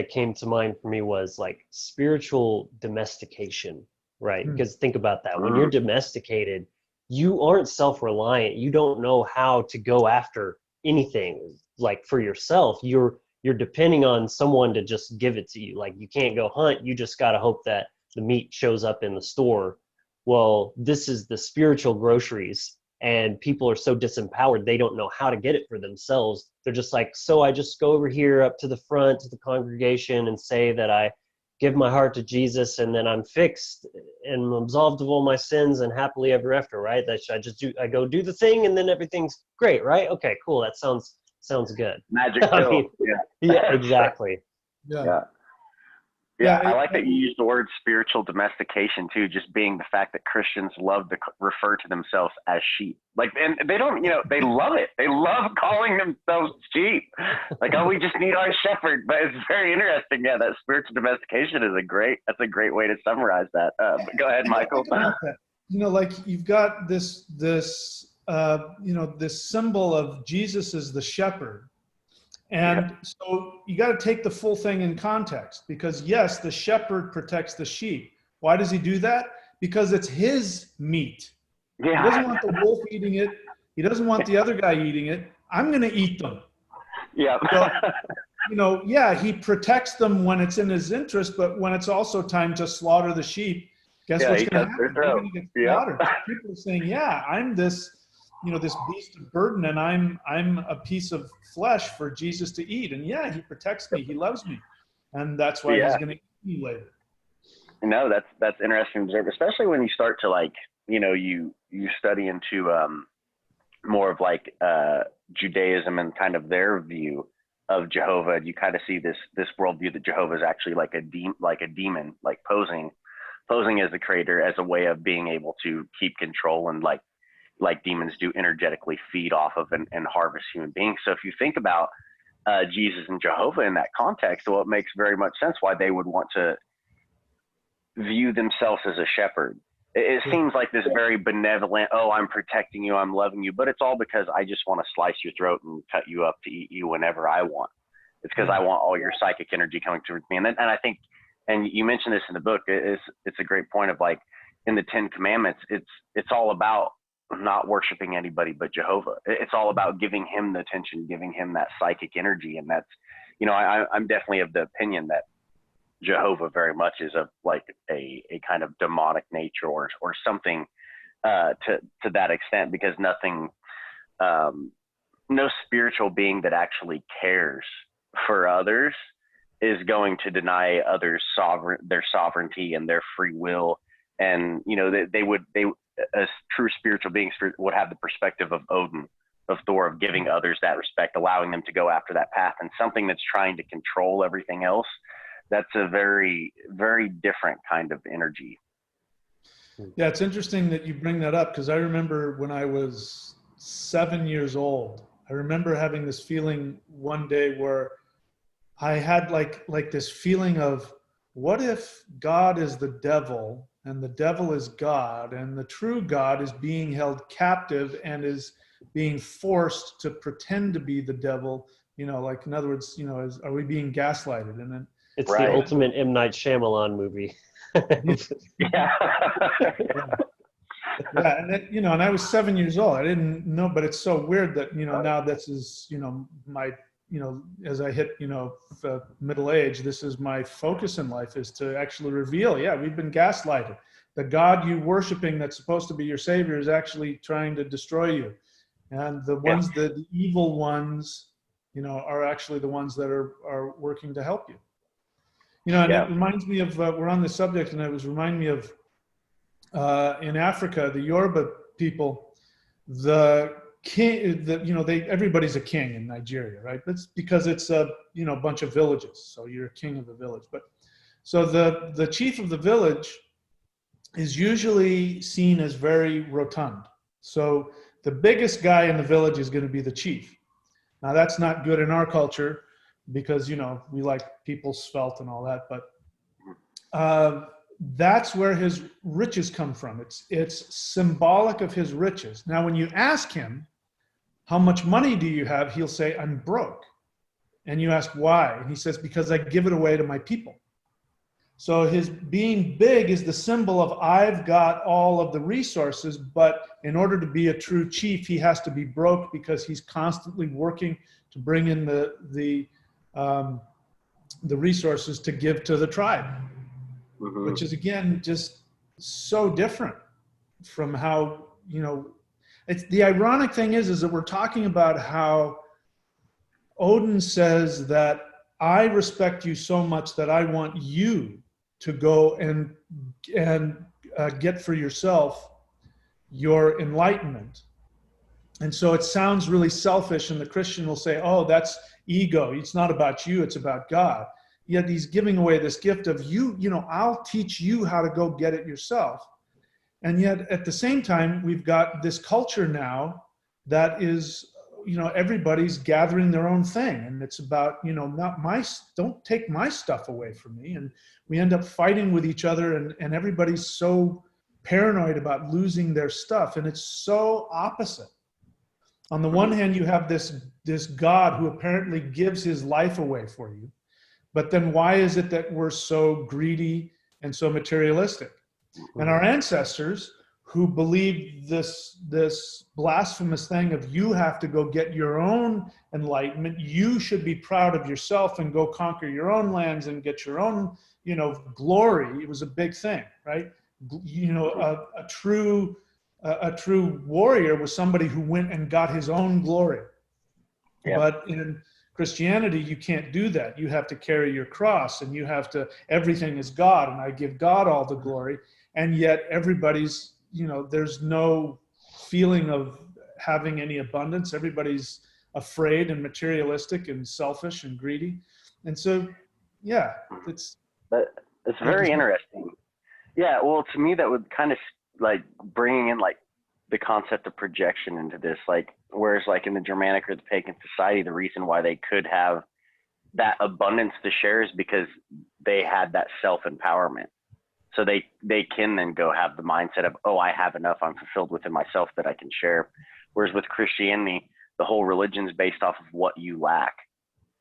came to mind for me was like spiritual domestication. Right. Because think about that. When you're domesticated, you aren't self-reliant. You don't know how to go after anything like for yourself. You're depending on someone to just give it to you. Like, you can't go hunt. You just got to hope that the meat shows up in the store. Well, this is the spiritual groceries, and people are so disempowered. They don't know how to get it for themselves. They're just like, so I just go over here up to the front to the congregation and say that I give my heart to Jesus, and then I'm fixed and absolved of all my sins and happily ever after, right? I go do the thing and then everything's great, right? Okay, cool. That sounds good. Magic pill. Yeah, exactly. Yeah, I like that you use the word spiritual domestication too, just being the fact that Christians love to refer to themselves as sheep. Like, and they don't, they love it. They love calling themselves sheep. Like, we just need our shepherd. But it's very interesting. Yeah, that spiritual domestication is that's a great way to summarize that. But go ahead, Michael. Like, you've got this symbol of Jesus as the shepherd. And so you got to take the full thing in context, because yes, the shepherd protects the sheep. Why does he do that? Because it's his meat. Yeah. He doesn't want the wolf eating it. He doesn't want the other guy eating it. I'm going to eat them. Yeah. yeah, he protects them when it's in his interest, but when it's also time to slaughter the sheep, guess what's he going to cuts their happen? They're throat. going to get Yep. slaughtered. So people are saying, yeah, I'm this, this beast of burden, and I'm a piece of flesh for Jesus to eat. And yeah, he protects me, he loves me, and that's why he's going to eat me later. No, that's interesting to observe, especially when you start to like, you study into more of like Judaism and kind of their view of Jehovah. You kind of see this worldview that Jehovah is actually like a demon, like posing as the creator, as a way of being able to keep control and like demons do, energetically feed off of and harvest human beings. So if you think about Jesus and Jehovah in that context, well, it makes very much sense why they would want to view themselves as a shepherd. It seems like this very benevolent, oh, I'm protecting you, I'm loving you, but it's all because I just want to slice your throat and cut you up to eat you whenever I want. It's because I want all your psychic energy coming towards me. And I think, and you mentioned this in the book, it's a great point of like, in the 10 Commandments, it's all about not worshiping anybody but Jehovah. It's all about giving him the attention, giving him that psychic energy. And that's, I'm definitely of the opinion that Jehovah very much is of like a kind of demonic nature or something to that extent, because nothing, no spiritual being that actually cares for others is going to deny others their sovereignty and their free will. And they as true spiritual beings would have the perspective of Odin, of Thor, of giving others that respect, allowing them to go after that path. And something that's trying to control everything else, that's a very, very different kind of energy. Yeah, it's interesting that you bring that up, because I remember when I was 7 years old, I remember having this feeling one day where I had like this feeling of, what if God is the devil and the devil is God, and the true God is being held captive and is being forced to pretend to be the devil? Like, in other words, are we being gaslighted? And then it's the ultimate M. Night Shyamalan movie. Yeah. Yeah, and then, and I was 7 years old. I didn't know, but it's so weird that now this is my as I hit middle age, this is my focus in life, is to actually reveal, yeah, we've been gaslighted. The God you worshiping that's supposed to be your savior is actually trying to destroy you, and the evil ones, are actually the ones that are working to help you. And it reminds me of, we're on this subject, and it was reminding me of in Africa, the Yoruba people, the king, everybody's a king in Nigeria, right? That's because it's a bunch of villages, so you're a king of the village. But so the chief of the village is usually seen as very rotund. So the biggest guy in the village is going to be the chief. Now that's not good in our culture, because we like people svelte and all that, but that's where his riches come from. It's symbolic of his riches. Now, when you ask him, how much money do you have? He'll say, I'm broke. And you ask why? And he says, because I give it away to my people. So his being big is the symbol of, I've got all of the resources, but in order to be a true chief, he has to be broke, because he's constantly working to bring in the resources to give to the tribe. Mm-hmm. Which is, again, just so different from how, it's the ironic thing is that we're talking about how Odin says that I respect you so much that I want you to go and get for yourself your enlightenment. And so it sounds really selfish, and the Christian will say, oh, that's ego. It's not about you, it's about God. Yet he's giving away this gift of I'll teach you how to go get it yourself. And yet at the same time, we've got this culture now that is, everybody's gathering their own thing. And it's about, don't take my stuff away from me. And we end up fighting with each other, and everybody's so paranoid about losing their stuff. And it's so opposite. On the one hand, you have this God who apparently gives his life away for you. But then why is it that we're so greedy and so materialistic? And our ancestors, who believed this blasphemous thing of you have to go get your own enlightenment. You should be proud of yourself and go conquer your own lands and get your own, glory. It was a big thing, right? A true warrior was somebody who went and got his own glory. Yeah. But in Christianity, you can't do that. You have to carry your cross, and everything is God, and I give God all the glory. And yet everybody's, there's no feeling of having any abundance. Everybody's afraid and materialistic and selfish and greedy. And so, yeah, it's very interesting. Yeah, well, to me, that would kind of like bringing in like the concept of projection into this, like, whereas like in the Germanic or the pagan society, the reason why they could have that abundance to share is because they had that self-empowerment. So they can then go have the mindset of, oh, I have enough, I'm fulfilled within myself that I can share. Whereas with Christianity, the whole religion is based off of what you lack.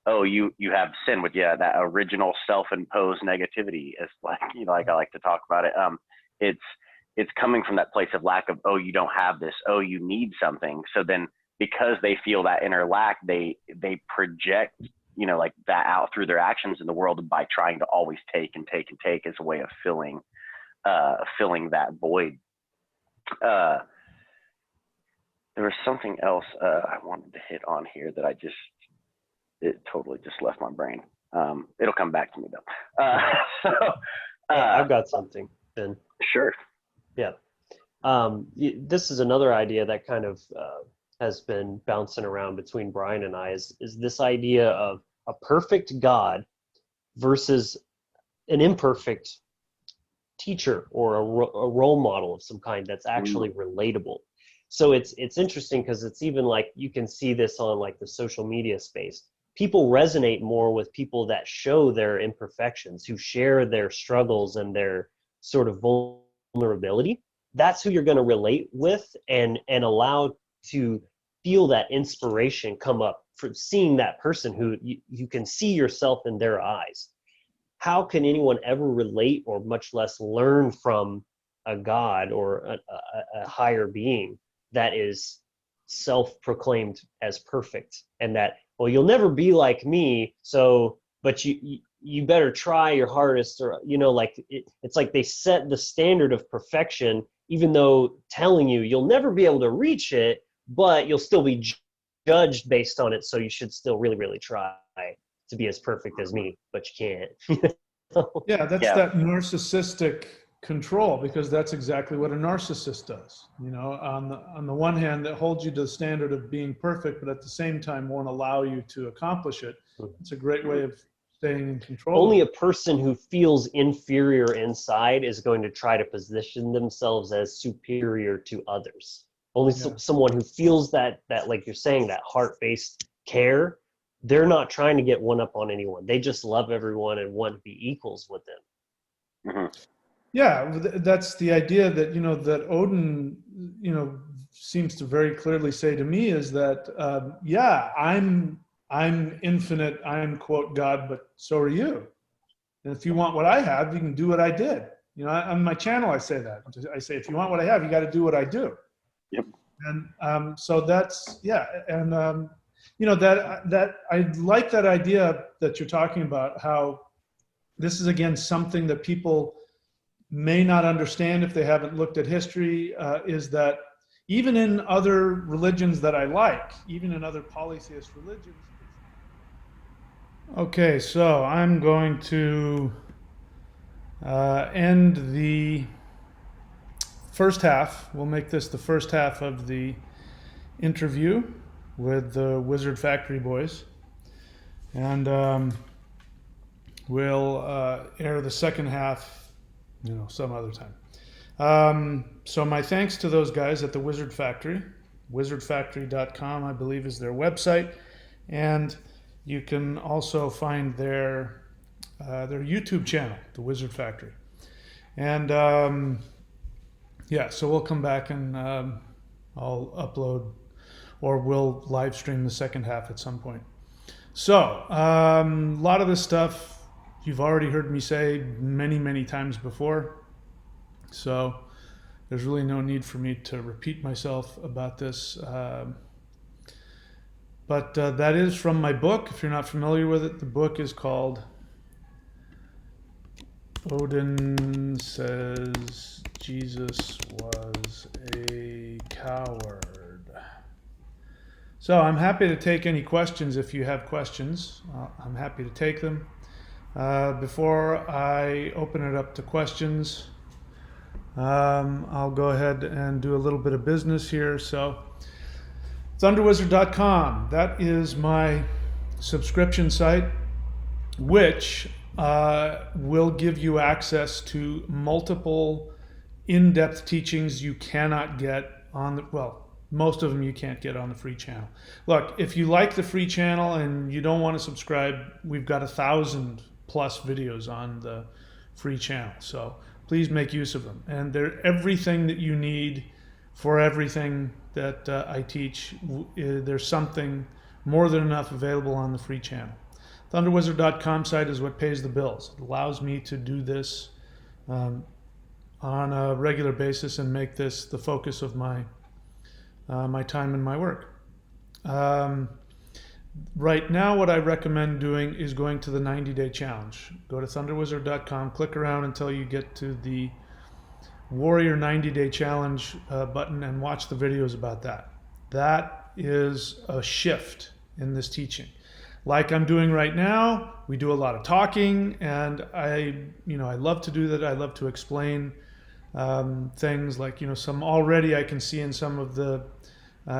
Oh, you have sin with that original self-imposed negativity is like, like I like to talk about it. It's coming from that place of lack of, oh, you don't have this, oh, you need something. So then because they feel that inner lack, they project, like that out through their actions in the world by trying to always take and take and take as a way of filling that void. There was something else I wanted to hit on here that it totally just left my brain. It'll come back to me though. I've got something, Ben. Sure. Yeah. This is another idea that kind of has been bouncing around between Brian and I is this idea of a perfect God versus an imperfect teacher or a role model of some kind that's actually relatable. So it's interesting because it's even like you can see this on like the social media space. People resonate more with people that show their imperfections, who share their struggles and their sort of vulnerability. That's who you're going to relate with and allow to feel that inspiration come up from seeing that person who you can see yourself in their eyes. How can anyone ever relate or much less learn from a God or a higher being that is self-proclaimed as perfect, and that, well, you'll never be like me, but you better try your hardest, or it's like they set the standard of perfection, even though telling you'll never be able to reach it, but you'll still be judged based on it, so you should still really, really try to be as perfect as me, but you can't. Yeah, that's that narcissistic control, because that's exactly what a narcissist does. On the one hand, that holds you to the standard of being perfect, but at the same time won't allow you to accomplish it. It's a great way of staying in control. Only a person who feels inferior inside is going to try to position themselves as superior to others. Only someone who feels that, like you're saying, that heart-based care, they're not trying to get one up on anyone. They just love everyone and want to be equals with them. Mm-hmm. Yeah, that's the idea that, that Odin, seems to very clearly say to me is that, I'm infinite, I'm quote God, but so are you. And if you want what I have, you can do what I did. On my channel, I say that. I say, if you want what I have, you got to do what I do. Yep. And so that's, and that I like that idea that you're talking about, how this is, again, something that people may not understand if they haven't looked at history, is that even in other religions that I like, even in other polytheist religions. Okay, so I'm going to end the first half. We'll make this the first half of the interview with the Wizard Factory boys. And we'll air the second half some other time. So my thanks to those guys at the Wizard Factory. Wizardfactory.com, I believe, is their website. And you can also find their YouTube channel, the Wizard Factory. And so we'll come back and I'll upload, or we'll live stream the second half at some point. So a lot of this stuff you've already heard me say many, many times before. So there's really no need for me to repeat myself about this. But that is from my book. If you're not familiar with it, the book is called Odin Says Jesus Was a Coward. So I'm happy to take any questions if you have questions. I'm happy to take them. Before I open it up to questions, I'll go ahead and do a little bit of business here. So thunderwizard.com, that is my subscription site, which will give you access to multiple in-depth teachings you cannot get on the, well, most of them you can't get on the free channel. Look, if you like the free channel and you don't want to subscribe, we've got 1,000 plus videos on the free channel. So please make use of them. And they're everything that you need for everything that I teach. There's something more than enough available on the free channel. Thunderwizard.com site is what pays the bills. It allows me to do this on a regular basis and make this the focus of my my time and my work. Right now, what I recommend doing is going to the 90-day challenge. Go to thunderwizard.com, click around until you get to the Warrior 90-day challenge button and watch the videos about that. That is a shift in this teaching. Like I'm doing right now, we do a lot of talking, and I love to do that. I love to explain things like, some already I can see in some of the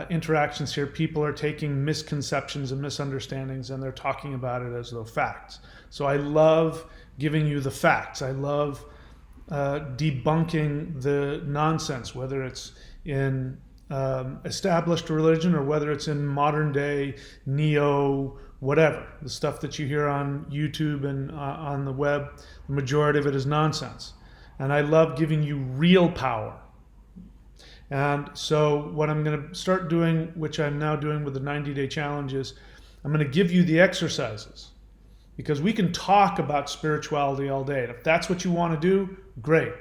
interactions here, people are taking misconceptions and misunderstandings and they're talking about it as though facts. So I love giving you the facts. I love debunking the nonsense, whether it's in established religion or whether it's in modern day neo whatever, the stuff that you hear on YouTube and on the web. The majority of it is nonsense, and I love giving you real power. And so what I'm going to start doing, which I'm now doing with the 90-day challenge, is I'm going to give you the exercises, because we can talk about spirituality all day. And if that's what you want to do, great.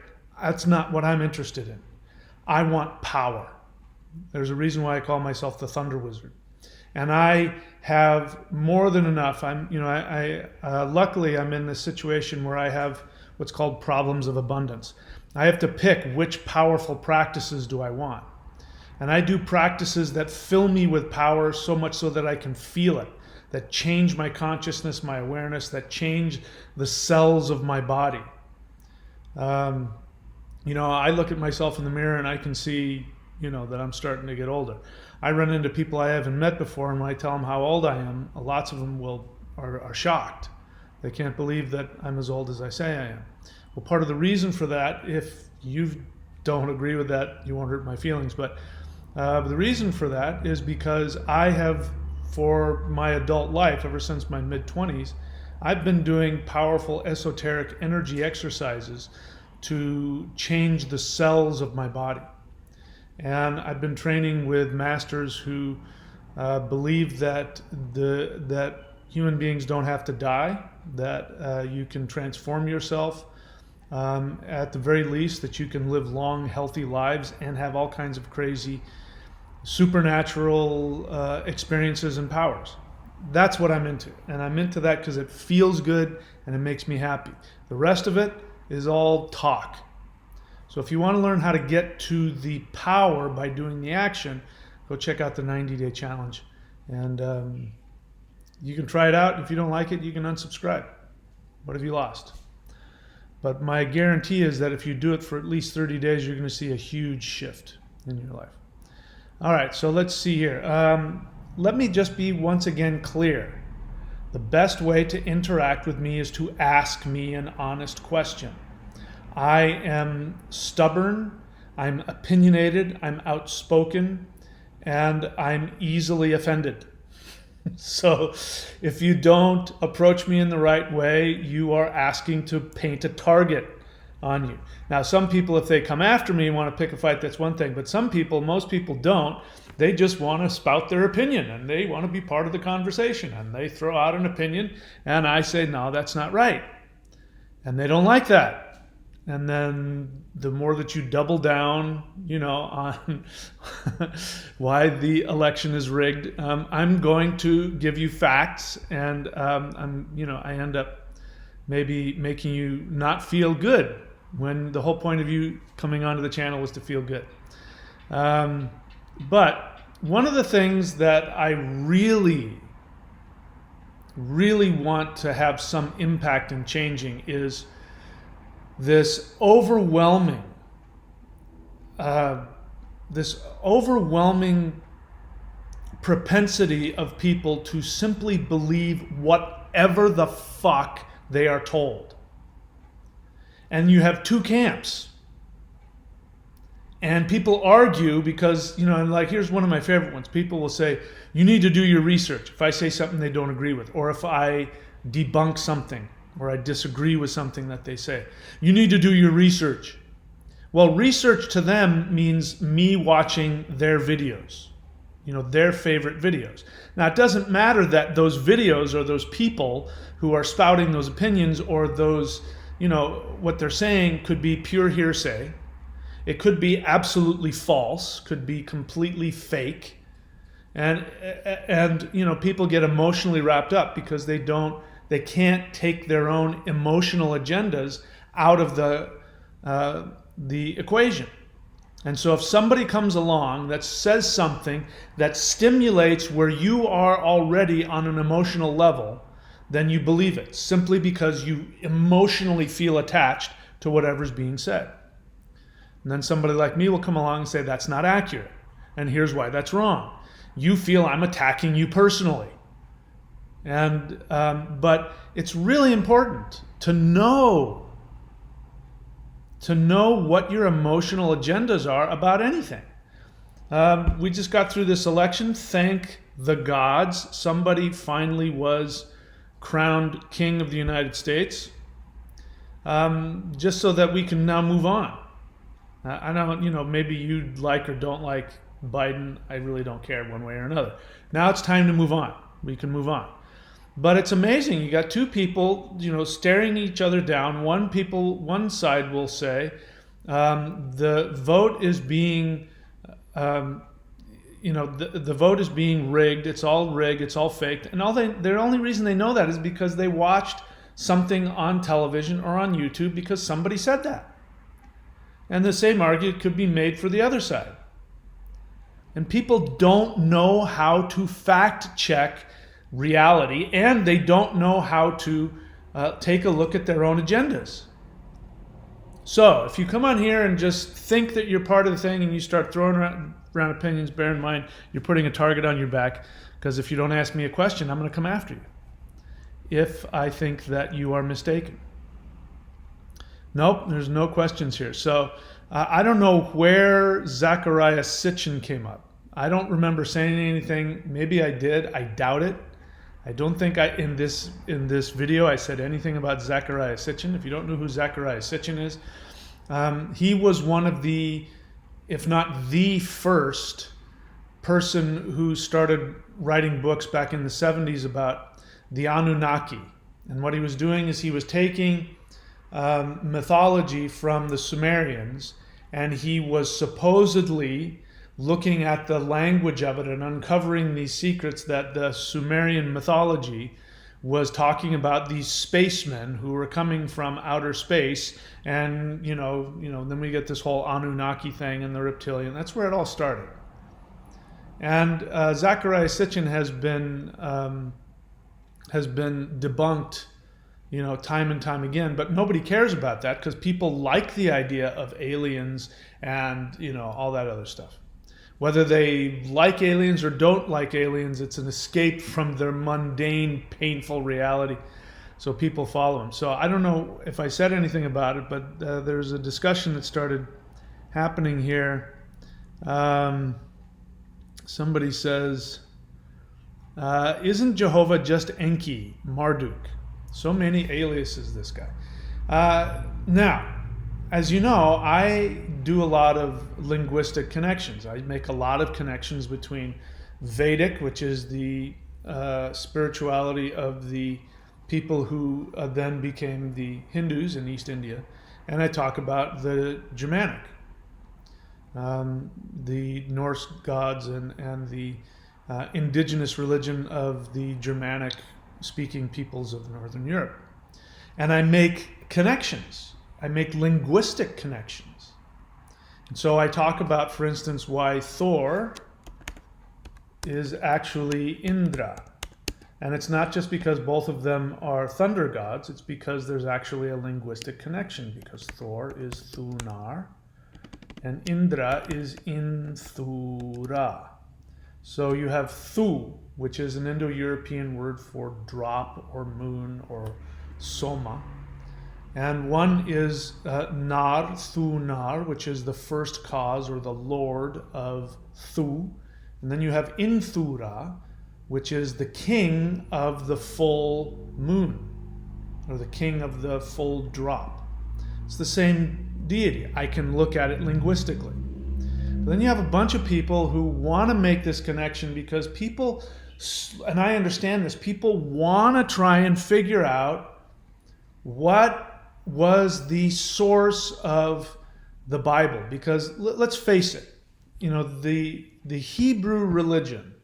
That's not what I'm interested in. I want power. There's a reason why I call myself the Thunder Wizard. And I have more than enough. Luckily, I'm in this situation where I have what's called problems of abundance. I have to pick which powerful practices do I want. And I do practices that fill me with power so much so that I can feel it, that change my consciousness, my awareness, that change the cells of my body. I look at myself in the mirror and I can see, that I'm starting to get older. I run into people I haven't met before, and when I tell them how old I am, lots of them are shocked. They can't believe that I'm as old as I say I am. Well, part of the reason for that, if you don't agree with that, you won't hurt my feelings, but the reason for that is because I have, for my adult life, ever since my mid-20s, I've been doing powerful esoteric energy exercises to change the cells of my body. And I've been training with masters who believe that that human beings don't have to die, that you can transform yourself, at the very least, that you can live long, healthy lives and have all kinds of crazy supernatural experiences and powers. That's what I'm into. And I'm into that because it feels good and it makes me happy. The rest of it is all talk. So if you want to learn how to get to the power by doing the action, go check out the 90-day challenge. And you can try it out. If you don't like it, you can unsubscribe. What have you lost? But my guarantee is that if you do it for at least 30 days, you're going to see a huge shift in your life. All right, so let's see here. Let me just be once again clear. The best way to interact with me is to ask me an honest question. I am stubborn, I'm opinionated, I'm outspoken, and I'm easily offended. So if you don't approach me in the right way, you are asking to paint a target on you. Now, some people, if they come after me and want to pick a fight, that's one thing. But some people, most people don't. They just want to spout their opinion and they want to be part of the conversation. And they throw out an opinion and I say, no, that's not right. And they don't like that. and then the more that you double down, on why the election is rigged, I'm going to give you facts, and I end up maybe making you not feel good when the whole point of you coming onto the channel was to feel good. But one of the things that I really, really want to have some impact in changing is this overwhelming propensity of people to simply believe whatever the fuck they are told. And you have two camps. And people argue because, like, here's one of my favorite ones. People will say, you need to do your research. If I say something they don't agree with, or if I debunk something, or I disagree with something that they say, you need to do your research. Well, research to them means me watching their videos, their favorite videos. Now, it doesn't matter that those videos or those people who are spouting those opinions or those, what they're saying could be pure hearsay. It could be absolutely false, could be completely fake. And people get emotionally wrapped up because they can't take their own emotional agendas out of the equation. And so if somebody comes along that says something that stimulates where you are already on an emotional level, then you believe it simply because you emotionally feel attached to whatever's being said. And then somebody like me will come along and say, that's not accurate. And here's why that's wrong. You feel I'm attacking you personally. And but it's really important to know what your emotional agendas are about anything. We just got through this election. Thank the gods. Somebody finally was crowned King of the United States, just so that we can now move on. I know, maybe you like or don't like Biden. I really don't care one way or another. Now it's time to move on. We can move on. But it's amazing. You got two people, staring each other down. One side will say, the vote is being, the vote is being rigged. It's all rigged. It's all faked. And the only reason they know that is because they watched something on television or on YouTube because somebody said that. And the same argument could be made for the other side. And people don't know how to fact check reality, and they don't know how to take a look at their own agendas. So if you come on here and just think that you're part of the thing and you start throwing around opinions, bear in mind you're putting a target on your back, because if you don't ask me a question, I'm going to come after you if I think that you are mistaken. Nope, there's no questions here. So I don't know where Zecharia Sitchin came up. I don't remember saying anything. Maybe I did. I doubt it. I don't think in this video I said anything about Zecharia Sitchin. If you don't know who Zecharia Sitchin is, he was one of the, if not the first person who started writing books back in the 70s about the Anunnaki. And what he was doing is he was taking mythology from the Sumerians, and he was supposedly looking at the language of it and uncovering these secrets that the Sumerian mythology was talking about, these spacemen who were coming from outer space. And then we get this whole Anunnaki thing and the reptilian. That's where it all started. And Zecharia Sitchin has been debunked time and time again, but nobody cares about that because people like the idea of aliens and all that other stuff. Whether they like aliens or don't like aliens, it's an escape from their mundane, painful reality. So people follow them. So I don't know if I said anything about it, but there's a discussion that started happening here. Somebody says, isn't Jehovah just Enki, Marduk? So many aliases, this guy. Now, as you know, I do a lot of linguistic connections. I make a lot of connections between Vedic, which is the spirituality of the people who then became the Hindus in East India, and I talk about the Germanic, the Norse gods and the indigenous religion of the Germanic speaking peoples of Northern Europe. And I make connections. I make linguistic connections. And so I talk about, for instance, why Thor is actually Indra. And it's not just because both of them are thunder gods, it's because there's actually a linguistic connection, because Thor is Thunar and Indra is Inthura. So you have Thu, which is an Indo-European word for drop or moon or soma. And one is Nar, Thunar, which is the first cause or the lord of Thu. And then you have Inthura, which is the king of the full moon, or the king of the full drop. It's the same deity. I can look at it linguistically. But then you have a bunch of people who want to make this connection because people, and I understand this, people want to try and figure out what was the source of the Bible. Because let's face it, you know, the Hebrew religion,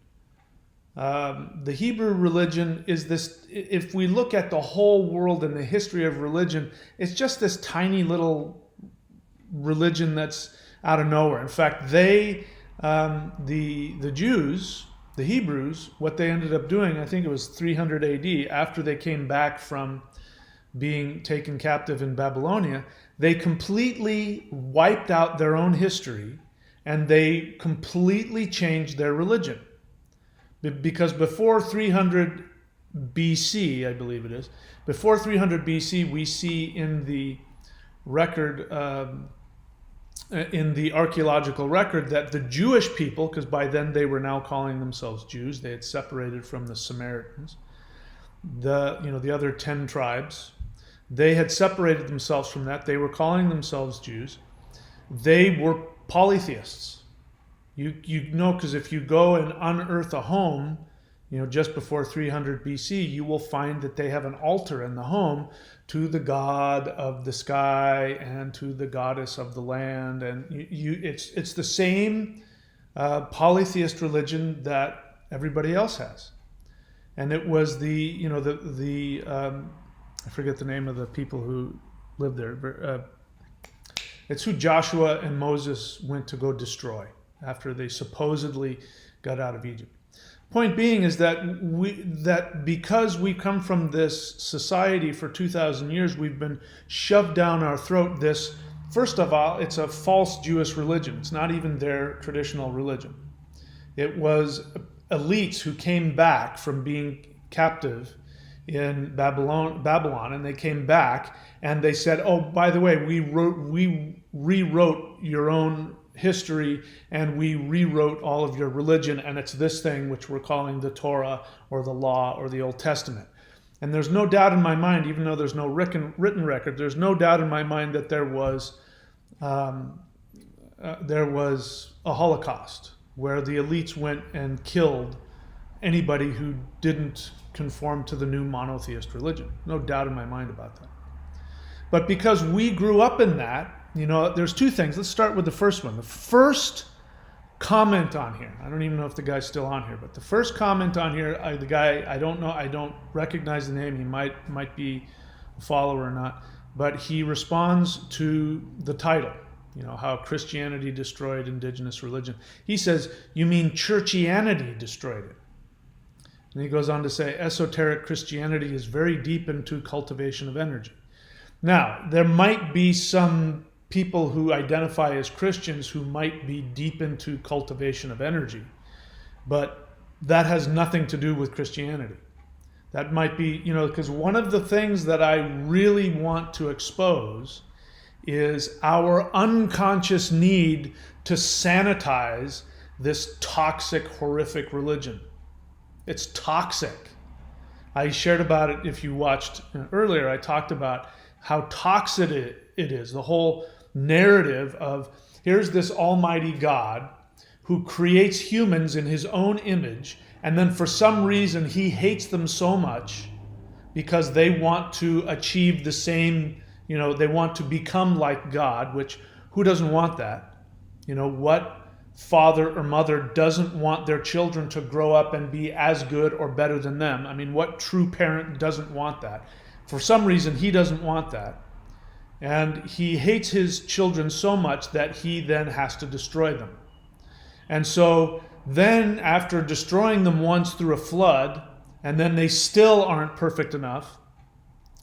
is this, if we look at the whole world and the history of religion, it's just this tiny little religion that's out of nowhere. In fact, the Jews, the Hebrews, what they ended up doing, I think it was 300 AD, after they came back from being taken captive in Babylonia, they completely wiped out their own history and they completely changed their religion. Because before 300 BC, I believe it is, before 300 BC, we see in the record, in the archaeological record, that the Jewish people, because by then they were now calling themselves Jews, they had separated from the Samaritans, the other 10 tribes, they had separated themselves from that. They were calling themselves Jews. They were polytheists. You know, because if you go and unearth a home, just before 300 BC, you will find that they have an altar in the home to the god of the sky and to the goddess of the land, and it's the same polytheist religion that everybody else has. And it was I forget the name of the people who lived there. It's who Joshua and Moses went to go destroy after they supposedly got out of Egypt. Point being is that because we come from this society for 2,000 years, we've been shoved down our throat this, first of all, it's a false Jewish religion. It's not even their traditional religion. It was elites who came back from being captive in Babylon, and they came back and they said, oh, by the way, we rewrote your own history and we rewrote all of your religion, and it's this thing which we're calling the Torah or the Law or the Old Testament. And there's no doubt in my mind, even though there's no written record, there's no doubt in my mind that there was a Holocaust where the elites went and killed anybody who didn't conform to the new monotheist religion. No doubt in my mind about that. But because we grew up in that, there's two things. Let's start with the first one. The first comment on here, I don't even know if the guy's still on here, but the first comment on here, the guy, I don't know, I don't recognize the name. He might be a follower or not, but he responds to the title, how Christianity destroyed indigenous religion. He says, you mean churchianity destroyed it? And he goes on to say, esoteric Christianity is very deep into cultivation of energy. Now, there might be some people who identify as Christians who might be deep into cultivation of energy, but that has nothing to do with Christianity. That might be, because one of the things that I really want to expose is our unconscious need to sanitize this toxic, horrific religion. It's toxic. I shared about it, if you watched earlier, I talked about how toxic it is. The whole narrative of here's this almighty God who creates humans in his own image, and then for some reason he hates them so much because they want to achieve the same, they want to become like God, which who doesn't want that? What father or mother doesn't want their children to grow up and be as good or better than them? I mean, what true parent doesn't want that? For some reason, he doesn't want that. And he hates his children so much that he then has to destroy them. And so then after destroying them once through a flood, and then they still aren't perfect enough,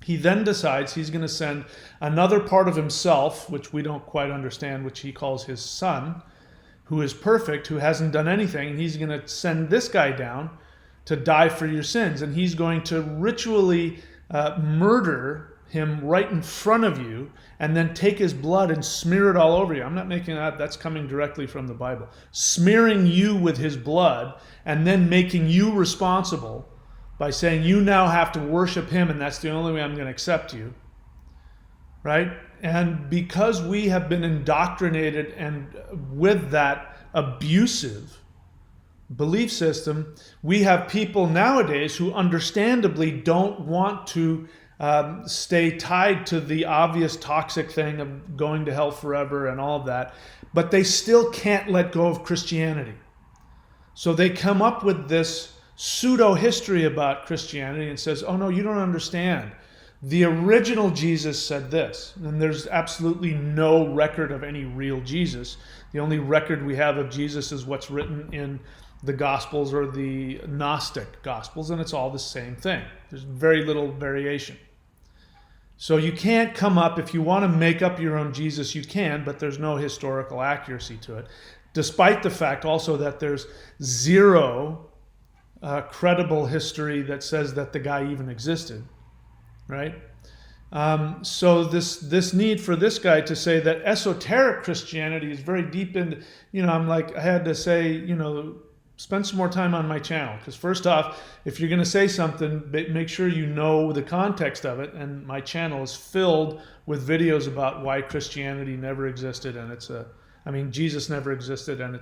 he then decides he's going to send another part of himself, which we don't quite understand, which he calls his son, who is perfect, who hasn't done anything, and he's going to send this guy down to die for your sins. And he's going to ritually murder him right in front of you, and then take his blood and smear it all over you. I'm not making that, that's coming directly from the Bible. Smearing you with his blood, and then making you responsible by saying you now have to worship him, and that's the only way I'm going to accept you. Right? And because we have been indoctrinated and with that abusive belief system, we have people nowadays who understandably don't want to stay tied to the obvious toxic thing of going to hell forever and all of that, but they still can't let go of Christianity. So they come up with this pseudo history about Christianity and says, oh no, you don't understand. The original Jesus said this, and there's absolutely no record of any real Jesus. The only record we have of Jesus is what's written in the Gospels or the Gnostic Gospels, and it's all the same thing. There's very little variation. So you can't come up, if you want to make up your own Jesus, you can, but there's no historical accuracy to it, despite the fact also that there's zero credible history that says that the guy even existed. Right? So this need for this guy to say that esoteric Christianity is very deep in, I had to say, spend some more time on my channel. Because first off, if you're going to say something, make sure you know the context of it. And my channel is filled with videos about why Christianity never existed. And Jesus never existed. And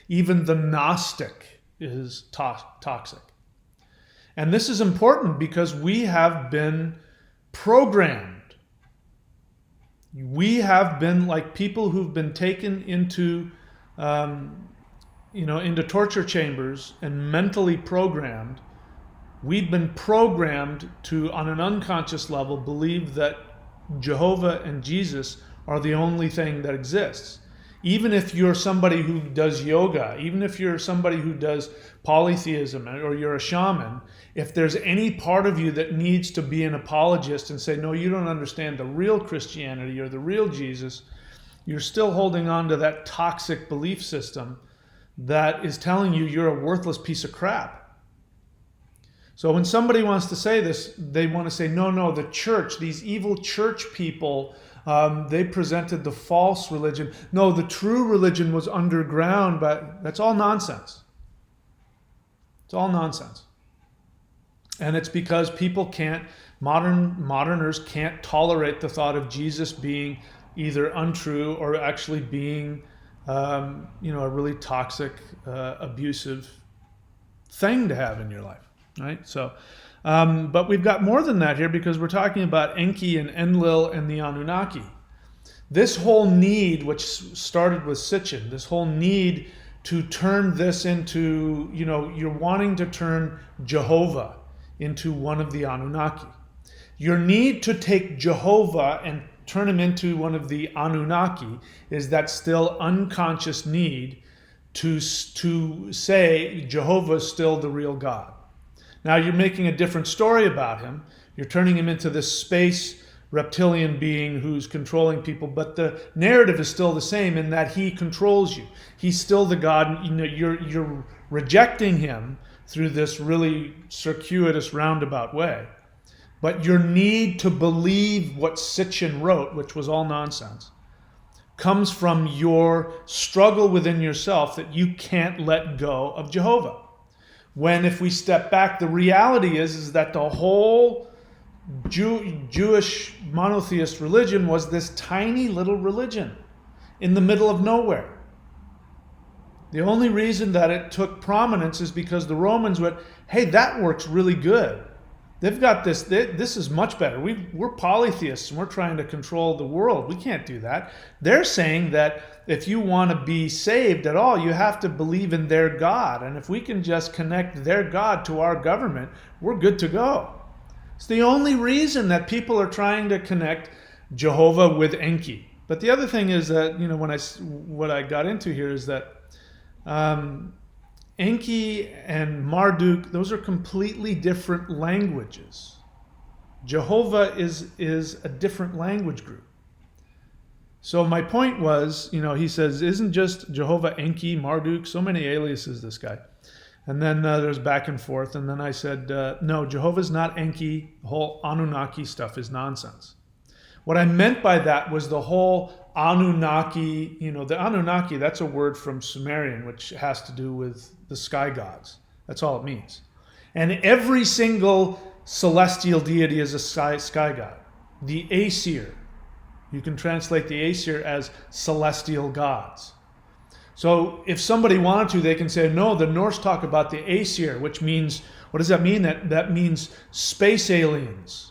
even the Gnostic is toxic. And this is important because we have been programmed. We have been like people who've been taken into, into torture chambers and mentally programmed. We've been programmed to, on an unconscious level, believe that Jehovah and Jesus are the only thing that exists. Even if you're somebody who does yoga, even if you're somebody who does polytheism, or you're a shaman, if there's any part of you that needs to be an apologist and say, no, you don't understand the real Christianity or the real Jesus, you're still holding on to that toxic belief system that is telling you you're a worthless piece of crap. So when somebody wants to say this, they want to say, no, the church, these evil church people, they presented the false religion. No, the true religion was underground, but that's all nonsense. It's all nonsense. And it's because people moderners can't tolerate the thought of Jesus being either untrue or actually being, a really toxic, abusive thing to have in your life, right? So, but we've got more than that here because we're talking about Enki and Enlil and the Anunnaki. This whole need, which started with Sitchin, this whole need to turn this into, you're wanting to turn Jehovah into one of the Anunnaki. Your need to take Jehovah and turn him into one of the Anunnaki is that still unconscious need to say Jehovah is still the real God. Now you're making a different story about him. You're turning him into this space reptilian being who's controlling people, but the narrative is still the same in that he controls you. He's still the God. You're rejecting him through this really circuitous roundabout way. But your need to believe what Sitchin wrote, which was all nonsense, comes from your struggle within yourself that you can't let go of Jehovah. When if we step back, the reality is that the whole Jewish monotheist religion was this tiny little religion in the middle of nowhere. The only reason that it took prominence is because the Romans went, hey, that works really good. They've got this. This is much better. We're polytheists and we're trying to control the world. We can't do that. They're saying that if you want to be saved at all, you have to believe in their God. And if we can just connect their God to our government, we're good to go. It's the only reason that people are trying to connect Jehovah with Enki. But the other thing is that, what I got into here is that Enki and Marduk, those are completely different languages. Jehovah is a different language group. So my point was, he says, isn't just Jehovah Enki, Marduk, so many aliases, this guy. And then there's back and forth. And then I said, no, Jehovah's not Enki. The whole Anunnaki stuff is nonsense. What I meant by that was the whole Anunnaki, the Anunnaki, that's a word from Sumerian, which has to do with the sky gods. That's all it means. And every single celestial deity is a sky god. The Aesir, you can translate the Aesir as celestial gods. So if somebody wanted to, they can say, no, the Norse talk about the Aesir, which means, what does that mean? That means space aliens.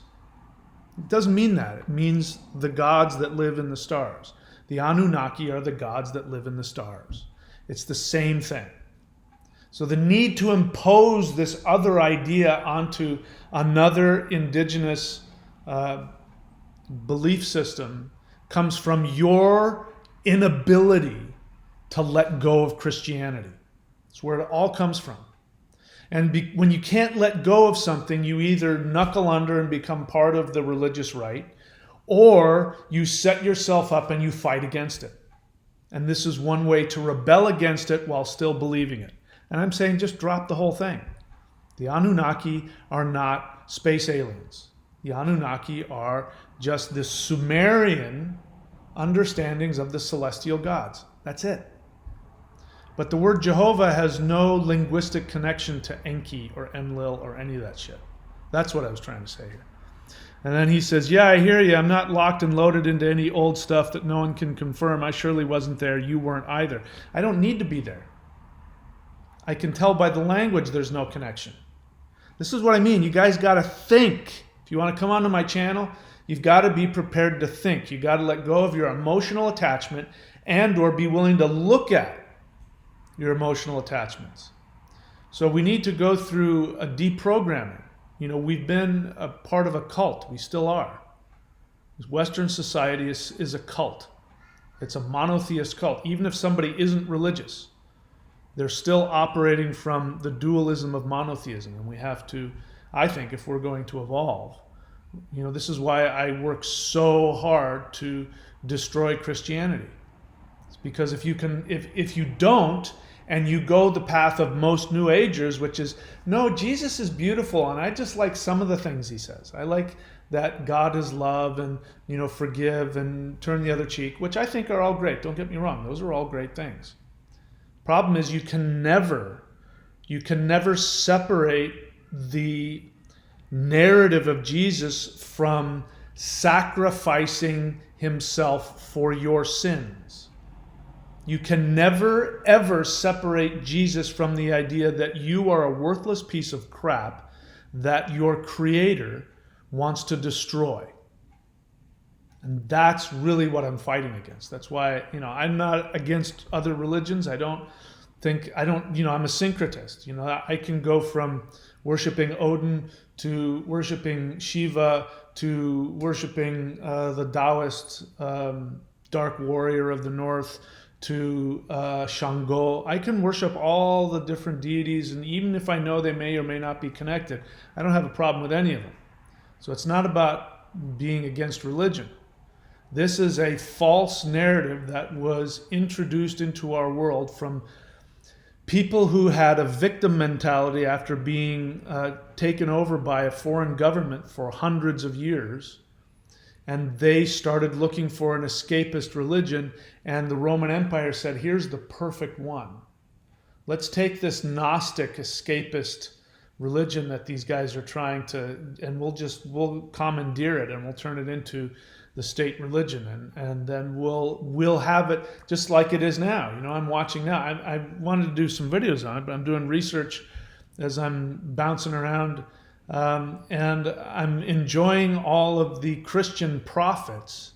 It doesn't mean that. It means the gods that live in the stars. The Anunnaki are the gods that live in the stars. It's the same thing. So the need to impose this other idea onto another indigenous belief system comes from your inability to let go of Christianity. It's where it all comes from. And when you can't let go of something, you either knuckle under and become part of the religious right, or you set yourself up and you fight against it. And this is one way to rebel against it while still believing it. And I'm saying just drop the whole thing. The Anunnaki are not space aliens. The Anunnaki are just the Sumerian understandings of the celestial gods. That's it. But the word Jehovah has no linguistic connection to Enki or Enlil or any of that shit. That's what I was trying to say here. And then he says, yeah, I hear you. I'm not locked and loaded into any old stuff that no one can confirm. I surely wasn't there. You weren't either. I don't need to be there. I can tell by the language there's no connection. This is what I mean. You guys got to think. If you want to come onto my channel, you've got to be prepared to think. You got to let go of your emotional attachment and or be willing to look at your emotional attachments. So we need to go through a deprogramming. We've been a part of a cult. We still are. Western society is a cult. It's a monotheist cult. Even if somebody isn't religious, they're still operating from the dualism of monotheism. And we have to, I think, if we're going to evolve, this is why I work so hard to destroy Christianity. It's because if you don't, and you go the path of most New Agers, which is, no, Jesus is beautiful, and I just like some of the things he says. I like that God is love and, forgive and turn the other cheek, which I think are all great. Don't get me wrong. Those are all great things. Problem is you can never separate the narrative of Jesus from sacrificing himself for your sins. You can never, ever separate Jesus from the idea that you are a worthless piece of crap that your Creator wants to destroy. And that's really what I'm fighting against. That's why, I'm not against other religions. I'm a syncretist. I can go from worshiping Odin to worshiping Shiva to worshiping the Taoist dark warrior of the north to Shango. I can worship all the different deities, and even if I know they may or may not be connected, I don't have a problem with any of them. So it's not about being against religion. This is a false narrative that was introduced into our world from people who had a victim mentality after being taken over by a foreign government for hundreds of years. And they started looking for an escapist religion, and the Roman Empire said, here's the perfect one. Let's take this Gnostic escapist religion that these guys are trying to, and we'll commandeer it and we'll turn it into the state religion, and then we'll have it just like it is now. I'm watching now. I wanted to do some videos on it, but I'm doing research as I'm bouncing around And I'm enjoying all of the Christian prophets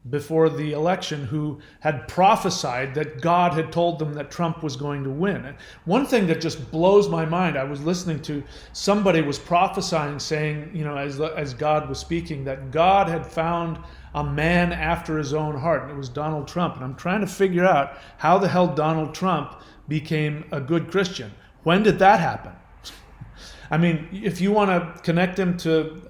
before the election who had prophesied that God had told them that Trump was going to win. And one thing that just blows my mind, I was listening to somebody was prophesying, saying, as God was speaking, that God had found a man after his own heart, and it was Donald Trump. And I'm trying to figure out how the hell Donald Trump became a good Christian. When did that happen? I mean, if you want to connect him to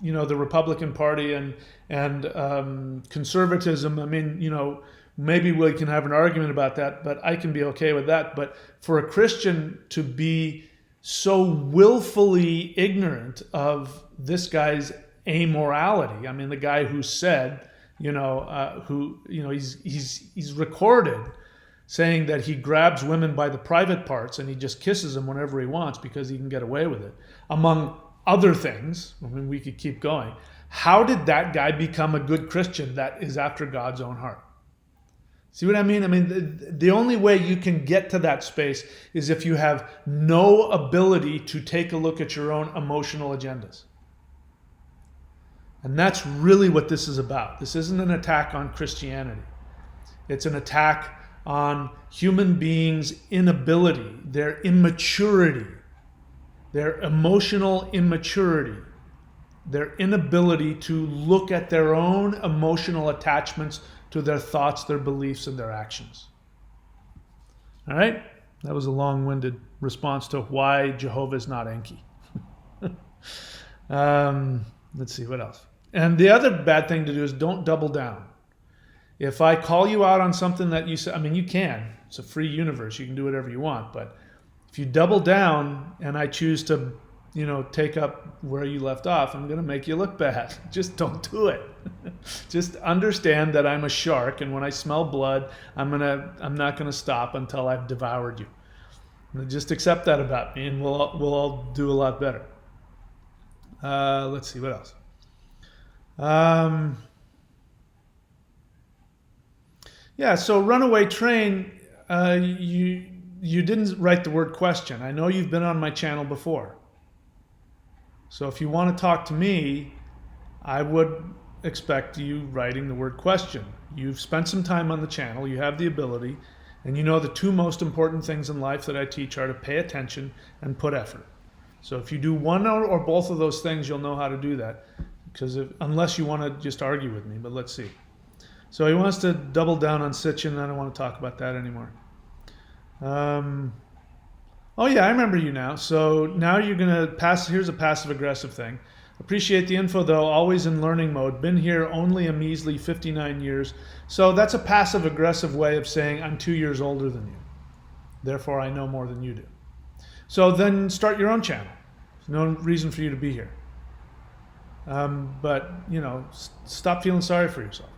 the Republican Party and conservatism, I mean, maybe we can have an argument about that, but I can be okay with that. But for a Christian to be so willfully ignorant of this guy's amorality, I mean, the guy who said, he's recorded saying that he grabs women by the private parts and he just kisses them whenever he wants because he can get away with it, among other things. I mean, we could keep going. How did that guy become a good Christian that is after God's own heart? See what I mean? I mean, the only way you can get to that space is if you have no ability to take a look at your own emotional agendas. And that's really what this is about. This isn't an attack on Christianity. It's an attack on human beings' inability, their immaturity, their emotional immaturity, their inability to look at their own emotional attachments to their thoughts, their beliefs, and their actions. All right? That was a long-winded response to why Jehovah is not Enki. Let's see, what else? And the other bad thing to do is don't double down. If I call you out on something that you say, I mean, you can. It's a free universe. You can do whatever you want. But if you double down and I choose to, take up where you left off, I'm going to make you look bad. Just don't do it. Just understand that I'm a shark, and when I smell blood, I'm not going to stop until I've devoured you. Just accept that about me, and we'll all do a lot better. Let's see, what else? Yeah, so Runaway Train, you didn't write the word question. I know you've been on my channel before. So if you want to talk to me, I would expect you writing the word question. You've spent some time on the channel, you have the ability, and you know the two most important things in life that I teach are to pay attention and put effort. So if you do one or both of those things, you'll know how to do that. Unless you want to just argue with me, but let's see. So he wants to double down on Sitchin. I don't want to talk about that anymore. Oh yeah, I remember you now. So now you're going to here's a passive aggressive thing. Appreciate the info though, always in learning mode. Been here only a measly 59 years. So that's a passive aggressive way of saying I'm 2 years older than you. Therefore I know more than you do. So then start your own channel. There's no reason for you to be here. But, stop feeling sorry for yourself.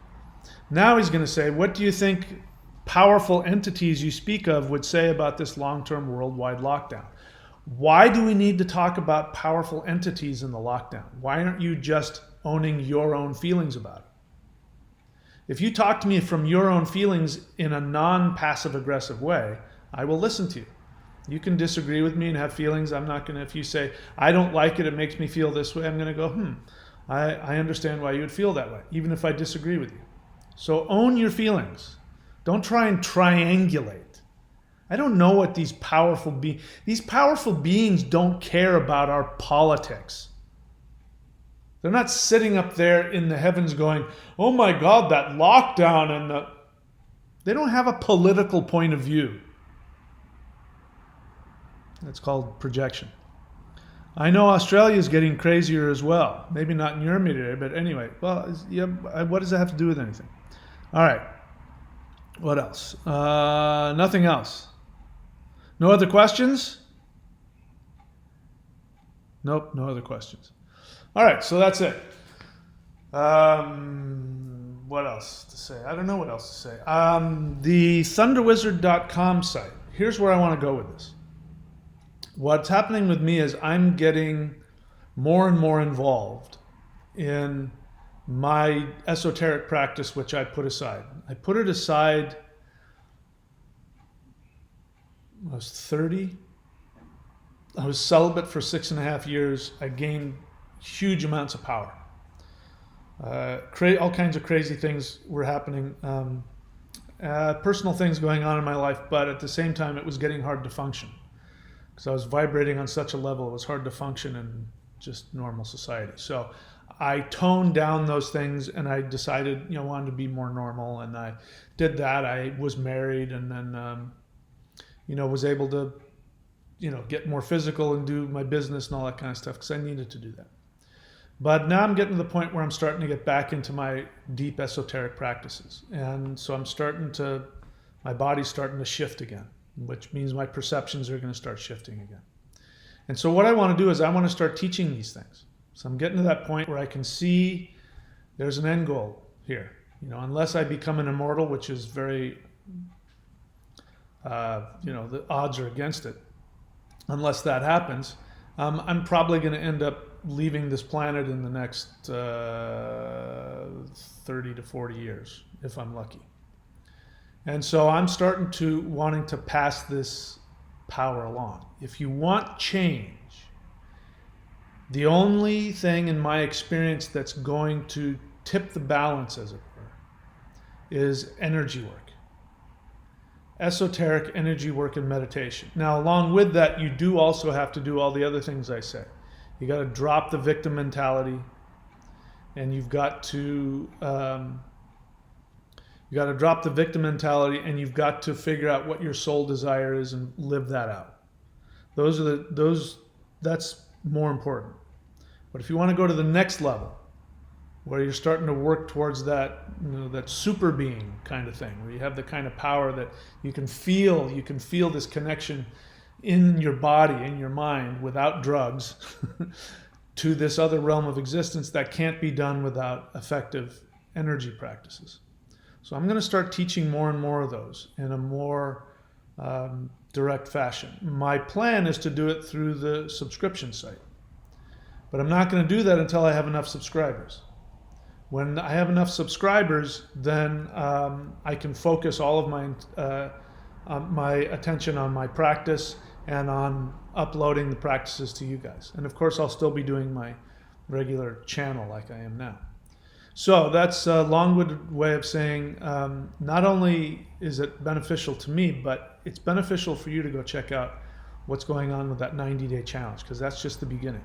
Now he's going to say, what do you think powerful entities you speak of would say about this long-term worldwide lockdown? Why do we need to talk about powerful entities in the lockdown? Why aren't you just owning your own feelings about it? If you talk to me from your own feelings in a non-passive aggressive way, I will listen to you. You can disagree with me and have feelings. I'm not going to, if you say, I don't like it, it makes me feel this way, I'm going to go, I understand why you would feel that way, even if I disagree with you. So own your feelings. Don't try and triangulate. I don't know what these powerful beings don't care about our politics. They're not sitting up there in the heavens going, oh my God, that lockdown they don't have a political point of view. That's called projection. I know Australia is getting crazier as well. Maybe not in your immediate area, but anyway. Well, yeah, what does that have to do with anything? All right. What else? Nothing else. No other questions? Nope, no other questions. All right, so that's it. What else to say? I don't know what else to say. The thunderwizard.com site. Here's where I want to go with this. What's happening with me is I'm getting more and more involved in my esoteric practice, which I put aside. I put it aside, I was 30. I was celibate for 6.5 years. I gained huge amounts of power. All kinds of crazy things were happening. Personal things going on in my life, but at the same time, it was getting hard to function because I was vibrating on such a level. It was hard to function in just normal society. So I toned down those things, and I decided, I wanted to be more normal, and I did that. I was married, and then, was able to, get more physical and do my business and all that kind of stuff because I needed to do that. But now I'm getting to the point where I'm starting to get back into my deep esoteric practices. And so my body's starting to shift again, which means my perceptions are going to start shifting again. And so what I want to do is I want to start teaching these things. So I'm getting to that point where I can see there's an end goal here. Unless I become an immortal, which is very, the odds are against it. Unless that happens, I'm probably going to end up leaving this planet in the next 30 to 40 years, if I'm lucky. And so I'm wanting to pass this power along. If you want change, the only thing in my experience that's going to tip the balance, as it were, is energy work. Esoteric energy work and meditation. Now, along with that, you do also have to do all the other things I say. You got to drop the victim mentality, and you've got to drop the victim mentality, and you've got to figure out what your soul desire is and live that out. That's more important. But if you want to go to the next level, where you're starting to work towards that, that super being kind of thing, where you have the kind of power that you can feel this connection in your body, in your mind, without drugs, to this other realm of existence that can't be done without effective energy practices. So I'm going to start teaching more and more of those in a more direct fashion. My plan is to do it through the subscription site, but I'm not going to do that until I have enough subscribers. When I have enough subscribers, then I can focus all of my attention on my practice and on uploading the practices to you guys. And of course, I'll still be doing my regular channel like I am now. So that's a long-winded way of saying not only is it beneficial to me, but it's beneficial for you to go check out what's going on with that 90-day challenge, because that's just the beginning.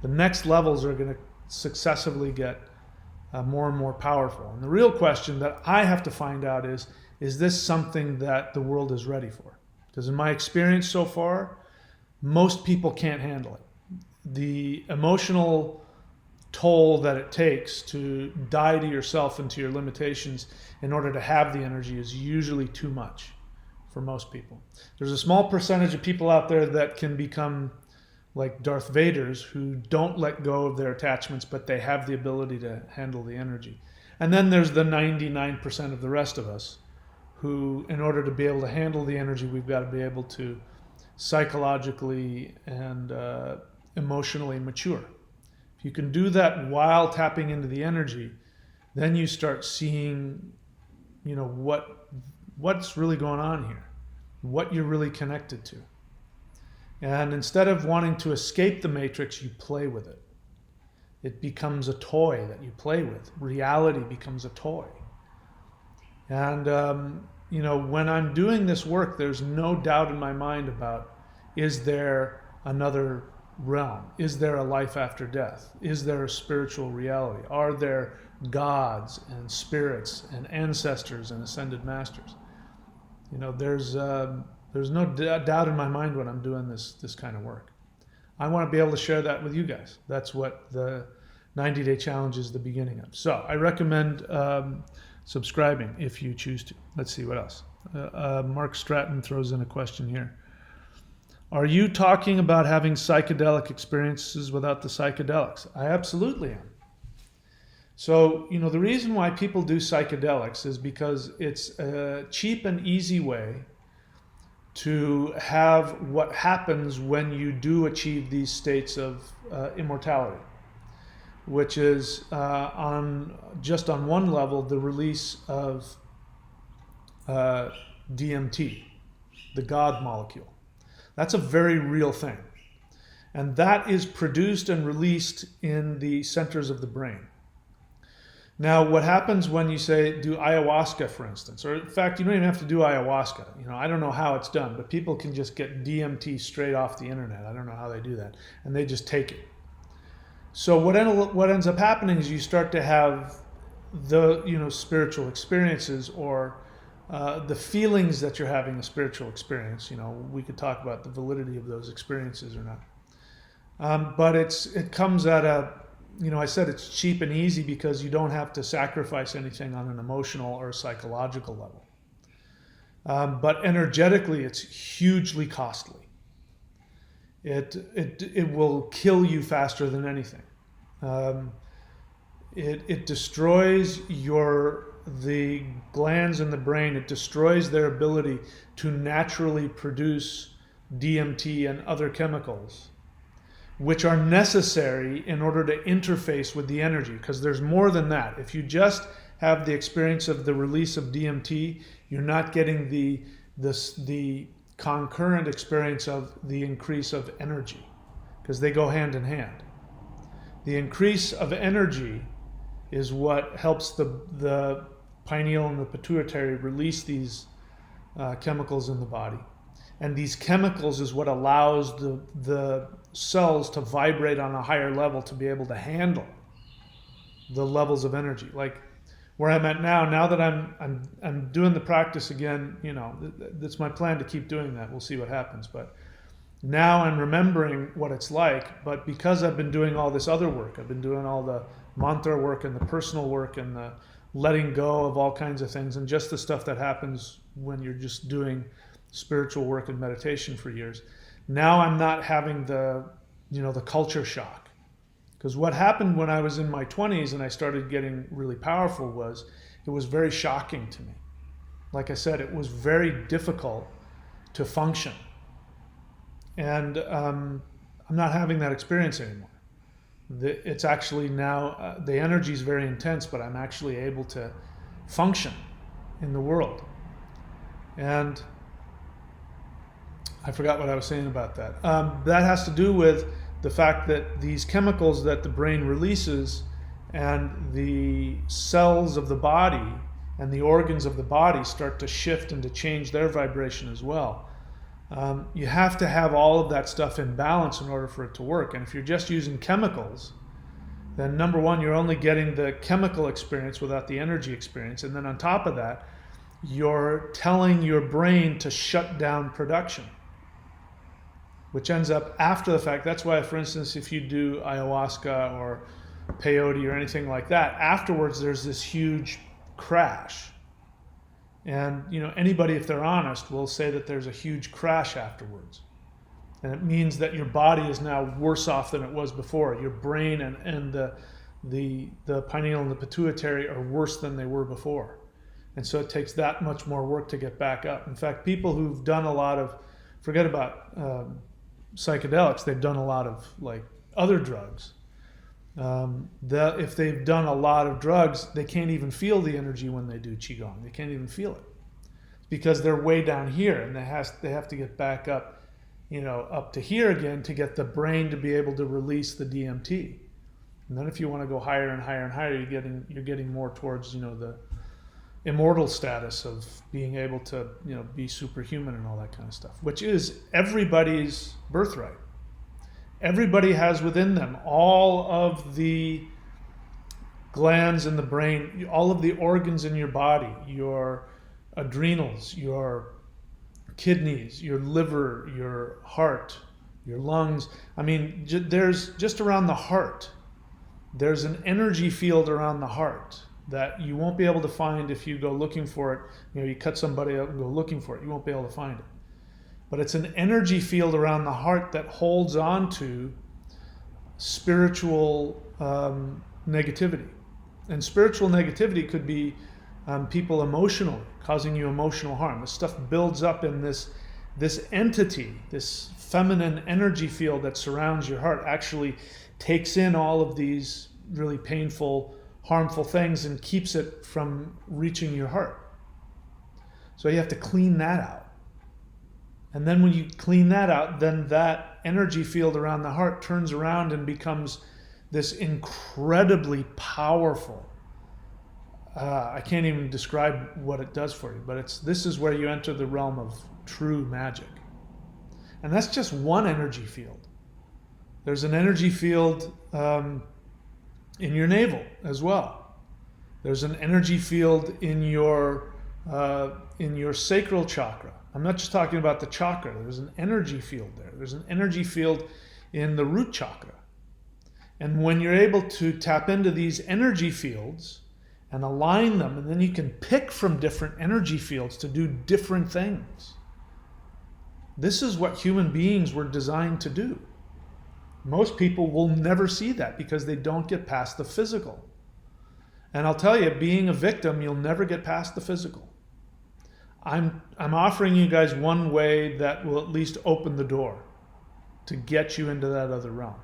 The next levels are going to successively get more and more powerful. And the real question that I have to find out is this something that the world is ready for? Because in my experience so far, most people can't handle it. The emotional toll that it takes to die to yourself and to your limitations in order to have the energy is usually too much for most people. There's a small percentage of people out there that can become like Darth Vaders, who don't let go of their attachments, but they have the ability to handle the energy. And then there's the 99% of the rest of us who, in order to be able to handle the energy, we've got to be able to psychologically and emotionally mature. If you can do that while tapping into the energy, then you start seeing, what's really going on here, what you're really connected to. And instead of wanting to escape the matrix, you play with it. It becomes a toy that you play with. Reality becomes a toy. And, when I'm doing this work, there's no doubt in my mind about, is there another realm? Is there a life after death? Is there a spiritual reality? Are there gods and spirits and ancestors and ascended masters? There's no doubt in my mind when I'm doing this kind of work. I want to be able to share that with you guys. That's what the 90-day challenge is the beginning of. So I recommend subscribing if you choose to. Let's see what else. Mark Stratton throws in a question here. Are you talking about having psychedelic experiences without the psychedelics? I absolutely am. So, the reason why people do psychedelics is because it's a cheap and easy way to have what happens when you do achieve these states of immortality, which is on one level, the release of DMT, the God molecule. That's a very real thing. And that is produced and released in the centers of the brain. Now, what happens when you say do ayahuasca, for instance, or in fact, you don't even have to do ayahuasca. I don't know how it's done, but people can just get DMT straight off the internet. I don't know how they do that, and they just take it. So what ends up happening is you start to have the spiritual experiences, or the feelings that you're having a spiritual experience. We could talk about the validity of those experiences or not, but it comes at I said it's cheap and easy because you don't have to sacrifice anything on an emotional or psychological level. But energetically, it's hugely costly. It will kill you faster than anything. It destroys the glands in the brain. It destroys their ability to naturally produce DMT and other chemicals, which are necessary in order to interface with the energy, because there's more than that. If you just have the experience of the release of DMT, you're not getting the concurrent experience of the increase of energy, because they go hand in hand. The increase of energy is what helps the pineal and the pituitary release these chemicals in the body. And these chemicals is what allows the cells to vibrate on a higher level to be able to handle the levels of energy. Like where I'm at now that I'm doing the practice again, that's my plan to keep doing that. We'll see what happens. But now I'm remembering what it's like. But because I've been doing all this other work, I've been doing all the mantra work and the personal work and the letting go of all kinds of things, and just the stuff that happens when you're just doing spiritual work and meditation for years. Now I'm not having the culture shock. Because what happened when I was in my 20s and I started getting really powerful was, it was very shocking to me. Like I said, it was very difficult to function. And I'm not having that experience anymore. It's actually now, the energy is very intense, but I'm actually able to function in the world. And I forgot what I was saying about that. That has to do with the fact that these chemicals that the brain releases and the cells of the body and the organs of the body start to shift and to change their vibration as well. You have to have all of that stuff in balance in order for it to work. And if you're just using chemicals, then number one, you're only getting the chemical experience without the energy experience. And then on top of that, you're telling your brain to shut down production, which ends up after the fact. That's why, for instance, if you do ayahuasca or peyote or anything like that, afterwards there's this huge crash. And anybody, if they're honest, will say that there's a huge crash afterwards. And it means that your body is now worse off than it was before. Your brain and the pineal and the pituitary are worse than they were before. And so it takes that much more work to get back up. In fact, people who've done a lot of, forget about psychedelics, they've done a lot of other drugs. If they've done a lot of drugs, they can't even feel the energy when they do qigong. They can't even feel it because they're way down here, and they have to get back up, up to here again to get the brain to be able to release the DMT. And then if you want to go higher and higher and higher, you're getting more towards the immortal status of being able to be superhuman and all that kind of stuff, which is everybody's birthright. Everybody has within them all of the glands in the brain, all of the organs in your body, your adrenals, your kidneys, your liver, your heart, your lungs. I mean, there's just around the heart, there's an energy field around the heart that you won't be able to find if you go looking for it. You cut somebody up and go looking for it, you won't be able to find it. But it's an energy field around the heart that holds on to spiritual negativity. And spiritual negativity could be people emotionally, causing you emotional harm. This stuff builds up in this entity, this feminine energy field that surrounds your heart, actually takes in all of these really painful, harmful things and keeps it from reaching your heart. So you have to clean that out. And then when you clean that out, then that energy field around the heart turns around and becomes this incredibly powerful. I can't even describe what it does for you, but this is where you enter the realm of true magic. And that's just one energy field. There's an energy field in your navel as well. There's an energy field in your sacral chakra. I'm not just talking about the chakra. There's an energy field there. There's an energy field in the root chakra. And when you're able to tap into these energy fields and align them, and then you can pick from different energy fields to do different things. This is what human beings were designed to do. Most people will never see that because they don't get past the physical. And I'll tell you, being a victim, you'll never get past the physical. I'm offering you guys one way that will at least open the door to get you into that other realm.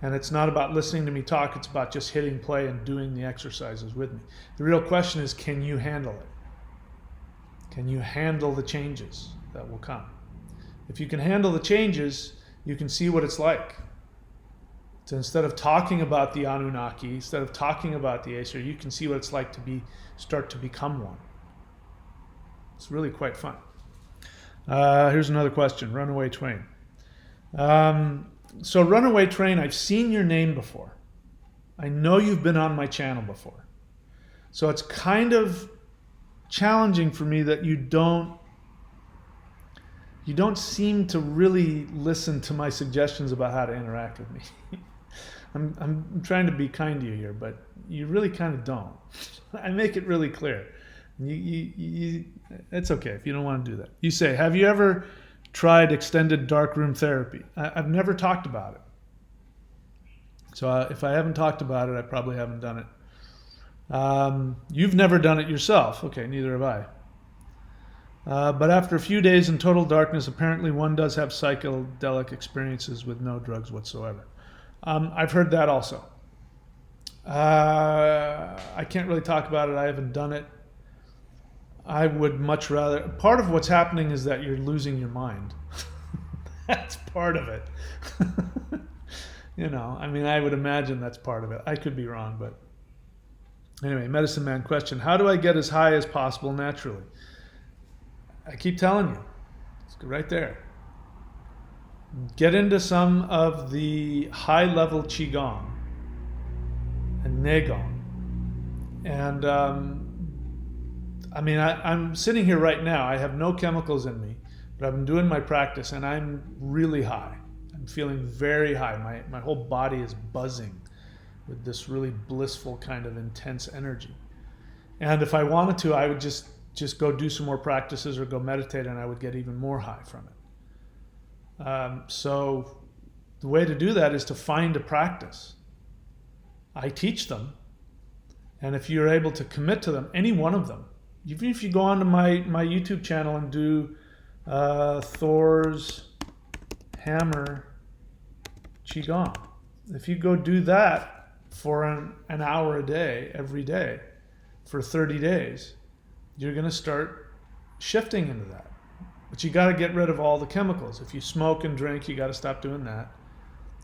And it's not about listening to me talk, it's about just hitting play and doing the exercises with me. The real question is, can you handle it? Can you handle the changes that will come? If you can handle the changes, you can see what it's like. So instead of talking about the Anunnaki, instead of talking about the Acer, you can see what it's like to start to become one. It's really quite fun. Here's another question, Runaway Twain. So Runaway Train, I've seen your name before. I know you've been on my channel before. So it's kind of challenging for me that you don't seem to really listen to my suggestions about how to interact with me. I'm trying to be kind to you here, but you really kind of don't. I make it really clear. It's okay if you don't want to do that. You say, have you ever tried extended darkroom therapy? I've never talked about it. So if I haven't talked about it, I probably haven't done it. You've never done it yourself. Okay, neither have I. But after a few days in total darkness, apparently one does have psychedelic experiences with no drugs whatsoever. I've heard that also. I can't really talk about it. I haven't done it. I would much rather... Part of what's happening is that you're losing your mind. That's part of it. I would imagine that's part of it. I could be wrong, but... Anyway, Medicine Man question. How do I get as high as possible naturally? I keep telling you. It's right there. Get into some of the high-level Qigong and Neigong. And... I'm sitting here right now. I have no chemicals in me, but I've been doing my practice and I'm really high. I'm feeling very high. My whole body is buzzing with this really blissful kind of intense energy. And if I wanted to, I would just go do some more practices or go meditate and I would get even more high from it. So the way to do that is to find a practice. I teach them. And if you're able to commit to them, any one of them, even if you go onto my YouTube channel and do Thor's Hammer Qigong, if you go do that for an hour a day, every day, for 30 days, you're going to start shifting into that. But you got to get rid of all the chemicals. If you smoke and drink, you got to stop doing that.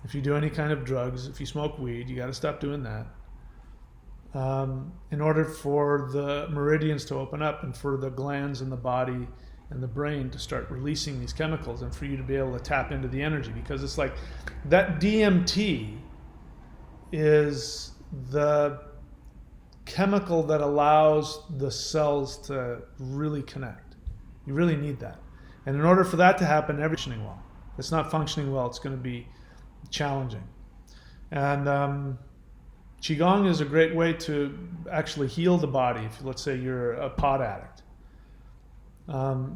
If you do any kind of drugs, if you smoke weed, you got to stop doing that. In order for the meridians to open up and for the glands in the body and the brain to start releasing these chemicals and for you to be able to tap into the energy, because it's like that DMT is the chemical that allows the cells to really connect. You really need that. And in order for that to happen, everything's functioning well. If it's not functioning well, it's going to be challenging. And Qigong is a great way to actually heal the body. If let's say you're a pot addict,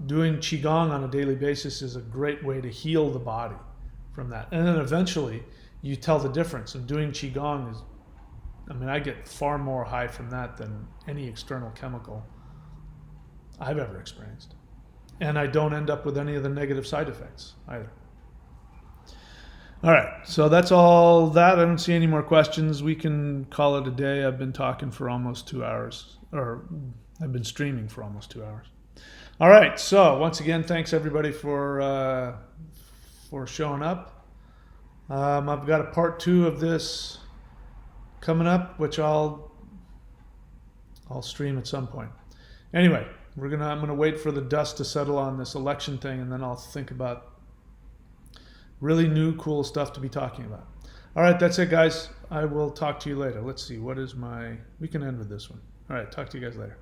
doing Qigong on a daily basis is a great way to heal the body from that. And then eventually you tell the difference. And doing Qigong is, I get far more high from that than any external chemical I've ever experienced. And I don't end up with any of the negative side effects either. All right, so that's all that. I don't see any more questions. We can call it a day. I've been talking for almost 2 hours, or I've been streaming for almost 2 hours. All right. So once again, thanks everybody for showing up. I've got a part 2 of this coming up, which I'll stream at some point. Anyway, I'm gonna wait for the dust to settle on this election thing, and then I'll think about really new, cool stuff to be talking about. All right, that's it, guys. I will talk to you later. Let's see, we can end with this one. All right, talk to you guys later.